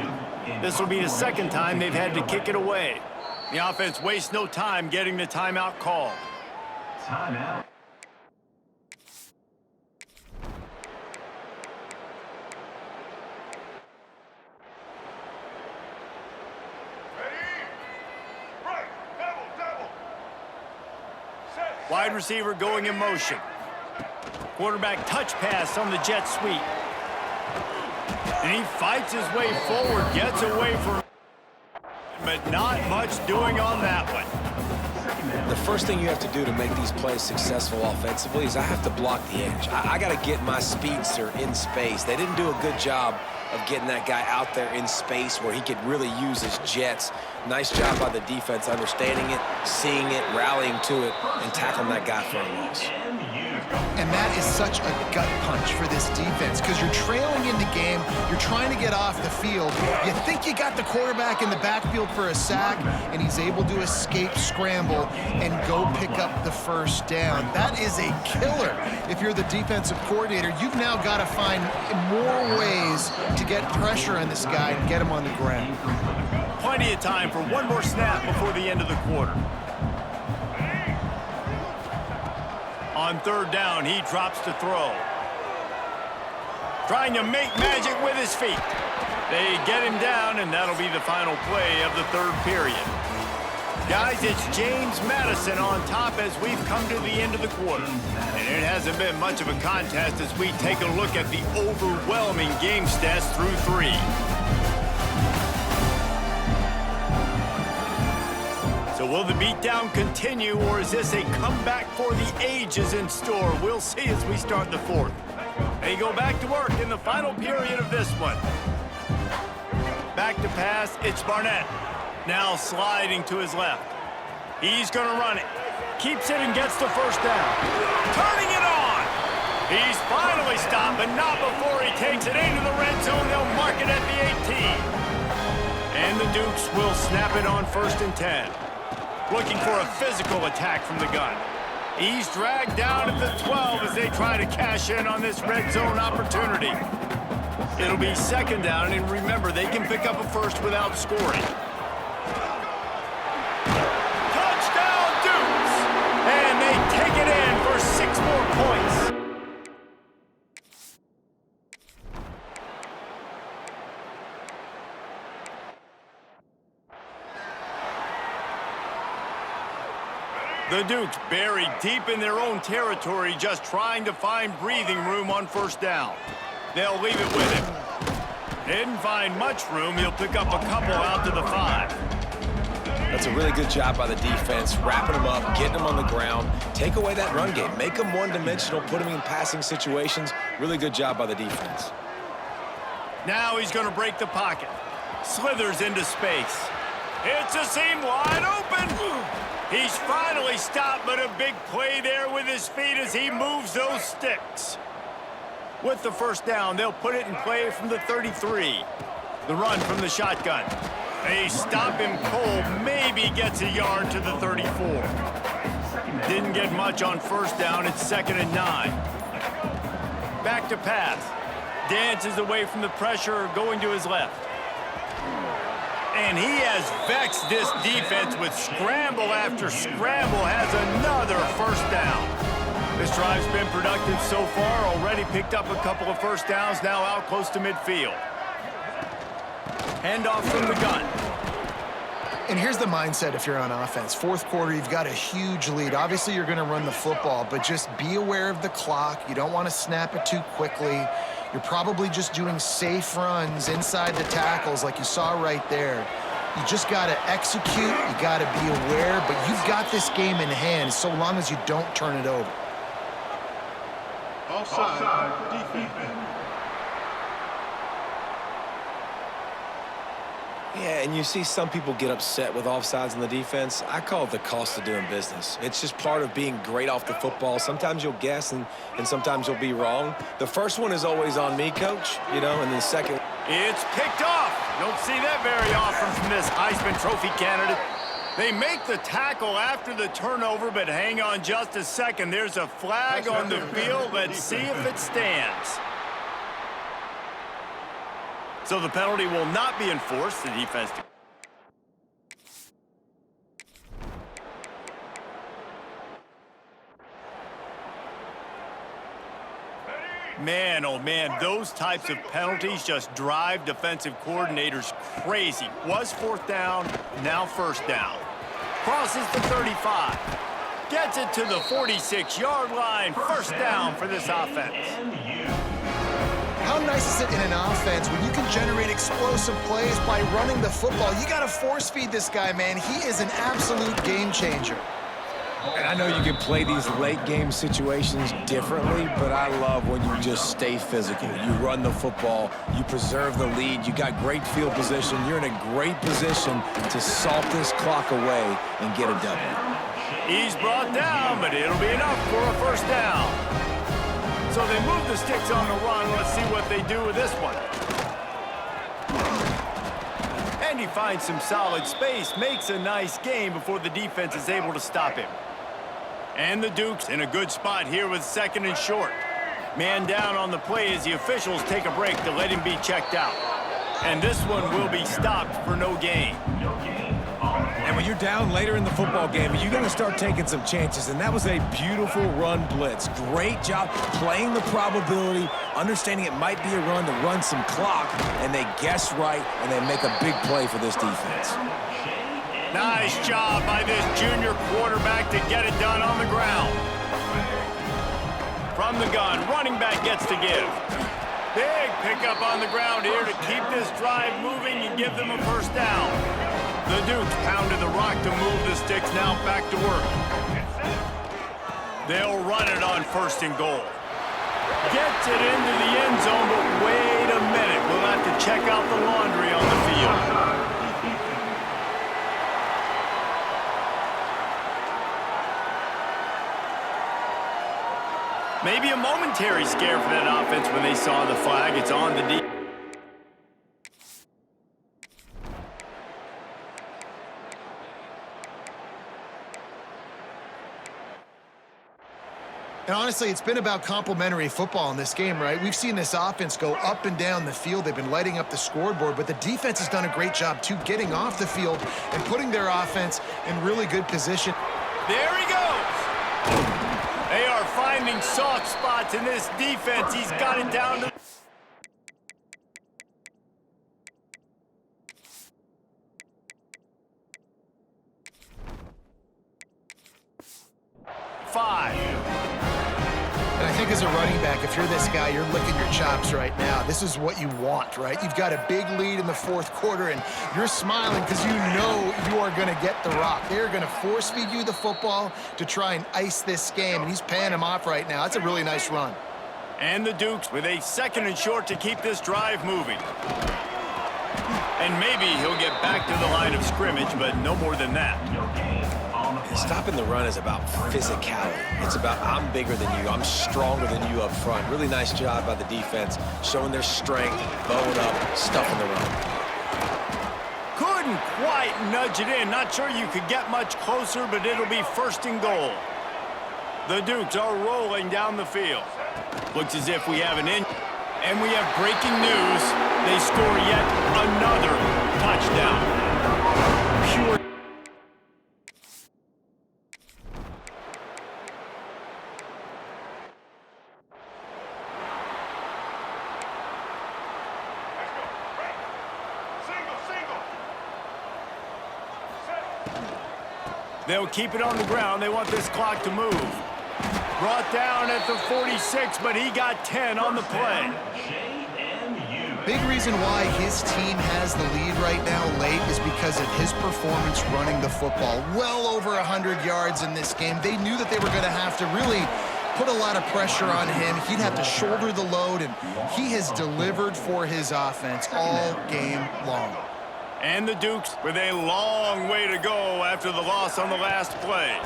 This will be the 2nd time they've had to kick it away. The offense wastes no time getting the timeout called. Timeout. Wide receiver going in motion. Quarterback touch pass on the jet sweep. And he fights his way forward, gets away from, but not much doing on that one. The first thing you have to do to make these plays successful offensively is I have to block the edge. I got to get my speedster in space. They didn't do a good job of getting that guy out there in space where he could really use his jets. Nice job by the defense understanding it, seeing it, rallying to it, and tackling that guy for a loss. And that is such a gut punch for this defense because you're trailing in the game, you're trying to get off the field, you think you got the quarterback in the backfield for a sack, and he's able to escape scramble and go pick up the first down. That is a killer. If you're the defensive coordinator, you've now got to find more ways to get pressure on this guy and get him on the ground. Plenty of time for one more snap before the end of the quarter. On third down, he drops to throw. Trying to make magic with his feet. They get him down, and that'll be the final play of the third period. Guys, it's James Madison on top as we've come to the end of the quarter. And it hasn't been much of a contest as we take a look at the overwhelming game stats through 3. So will the beatdown continue, or is this a comeback for the ages in store? We'll see as we start the fourth. They go back to work in the final period of this one. Back to pass, it's Barnett. Now sliding to his left. He's going to run it. Keeps it and gets the first down. Turning it on. He's finally stopped, but not before he takes it into the red zone. They'll mark it at the 18. And the Dukes will snap it on 1st and 10. Looking for a physical attack from the gun. He's dragged down at the 12 as they try to cash in on this red zone opportunity. It'll be 2nd down, and remember, they can pick up a first without scoring. Touchdown, Dukes! And they take it in for 6 more points. The Dukes buried deep in their own territory, just trying to find breathing room on 1st down. They'll leave it with him. Didn't find much room. He'll pick up a couple out to the 5. That's a really good job by the defense, wrapping them up, getting them on the ground. Take away that run game. Make them one-dimensional, put them in passing situations. Really good job by the defense. Now he's going to break the pocket. Slithers into space. It's a seam wide open. He's finally stopped, but a big play there with his feet as he moves those sticks. With the 1st down, they'll put it in play from the 33. The run from the shotgun. They stop him cold, maybe gets a yard to the 34. Didn't get much on 1st down, it's 2nd and 9. Back to pass. Dances away from the pressure, going to his left. And he has vexed this defense with scramble after scramble, has another 1st down. This drive's been productive so far, already picked up a couple of 1st downs, now out close to midfield. Handoff from the gun. And here's the mindset if you're on offense. 4th quarter, you've got a huge lead. Obviously, you're going to run the football, but just be aware of the clock. You don't want to snap it too quickly. You're probably just doing safe runs inside the tackles like you saw right there. You just got to execute. You got to be aware, but you've got this game in hand so long as you don't turn it over. Offside defense. Yeah, and you see some people get upset with offsides in the defense. I call it the cost of doing business. It's just part of being great off the football. Sometimes you'll guess and sometimes you'll be wrong. The first one is always on me, Coach, you know, and then the second. It's picked off. Don't see that very often from this Heisman Trophy candidate. They make the tackle after the turnover, but hang on just a second. There's a flag on the field. Let's see if it stands. So the penalty will not be enforced. The defense. Man, oh man, those types of penalties just drive defensive coordinators crazy. Was fourth down, now first down. Crosses the 35. Gets it to the 46-yard line. First down for this offense. How nice is it in an offense when you can generate explosive plays by running the football? You got to force feed this guy, man. He is an absolute game changer. And I know you can play these late game situations differently, but I love when you just stay physical. You run the football, you preserve the lead, you got great field position, you're in a great position to salt this clock away and get a W. He's brought down, but it'll be enough for a first down. So they move the sticks on the run. Let's see what they do with this one. And he finds some solid space, makes a nice gain before the defense is able to stop him. And the Dukes in a good spot here with second and short. Man down on the play as the officials take a break to let him be checked out. And this one will be stopped for no gain. And when you're down later in the football game, you're going to start taking some chances. And that was a beautiful run blitz. Great job playing the probability, understanding it might be a run to run some clock, and they guess right, and they make a big play for this defense. Nice job by this junior quarterback to get it done on the ground. From the gun, running back gets to give. Big pickup on the ground here to keep this drive moving and give them a first down. The Dukes pounded the rock to move the sticks, now back to work. They'll run it on first and goal. Gets it into the end zone, but wait a minute. We'll have to check out the laundry on the field. Maybe a momentary scare for that offense when they saw the flag. It's on the D. And honestly, it's been about complementary football in this game, right? We've seen this offense go up and down the field. They've been lighting up the scoreboard, but the defense has done a great job, too, getting off the field and putting their offense in really good position. There he goes. They are finding soft spots in this defense. He's got it down to... five. And I think as a running back, if you're this guy, you're licking your chops right now. This is what you want, right? You've got a big lead in the fourth quarter, and you're smiling because you know you are going to get the rock. They're going to force feed you the football to try and ice this game, and he's paying him off right now. That's a really nice run. And the Dukes with a second and short to keep this drive moving. And maybe he'll get back to the line of scrimmage, but no more than that. Stopping the run is about physicality. It's about I'm bigger than you, I'm stronger than you up front. Really nice job by the defense, showing their strength, bowing up, stuffing the run. Couldn't quite nudge it in. Not sure you could get much closer, but it'll be first and goal. The Dukes are rolling down the field. Looks as if we have an in. And we have breaking news. They score yet another touchdown. Pure. They'll keep it on the ground. They want this clock to move. Brought down at the 46, but he got 10 on the play. Big reason why his team has the lead right now late is because of his performance running the football. Well over 100 yards in this game. They knew that they were going to have to really put a lot of pressure on him. He'd have to shoulder the load, and he has delivered for his offense all game long. And the Dukes with a long way to go after the loss on the last play.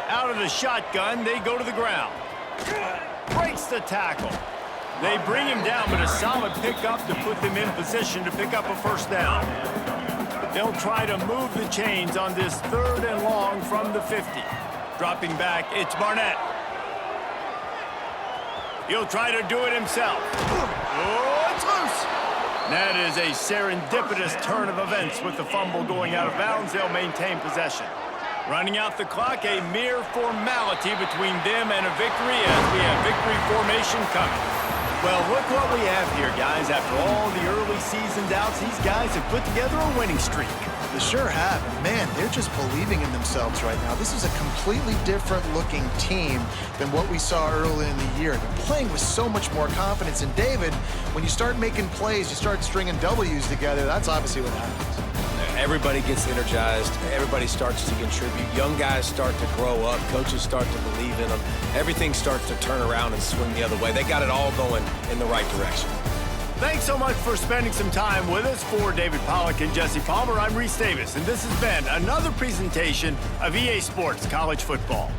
Out of the shotgun, they go to the ground. Breaks the tackle. They bring him down, but a solid pickup to put them in position to pick up a first down. They'll try to move the chains on this third and long from the 50. Dropping back, it's Barnett. He'll try to do it himself. Oh, it's loose. That is a serendipitous turn of events with the fumble going out of bounds. They'll maintain possession. Running out the clock, a mere formality between them and a victory as we have victory formation coming. Well, look what we have here, guys. After all the early season's outs, these guys have put together a winning streak. They sure have. And man, they're just believing in themselves right now. This is a completely different looking team than what we saw early in the year. They're playing with so much more confidence. And David, when you start making plays, you start stringing W's together, that's obviously what happens. Everybody gets energized. Everybody starts to contribute. Young guys start to grow up. Coaches start to believe in them. Everything starts to turn around and swing the other way. They got it all going in the right direction. Thanks so much for spending some time with us. For David Pollack and Jesse Palmer, I'm Reese Davis, and this has been another presentation of EA Sports College Football.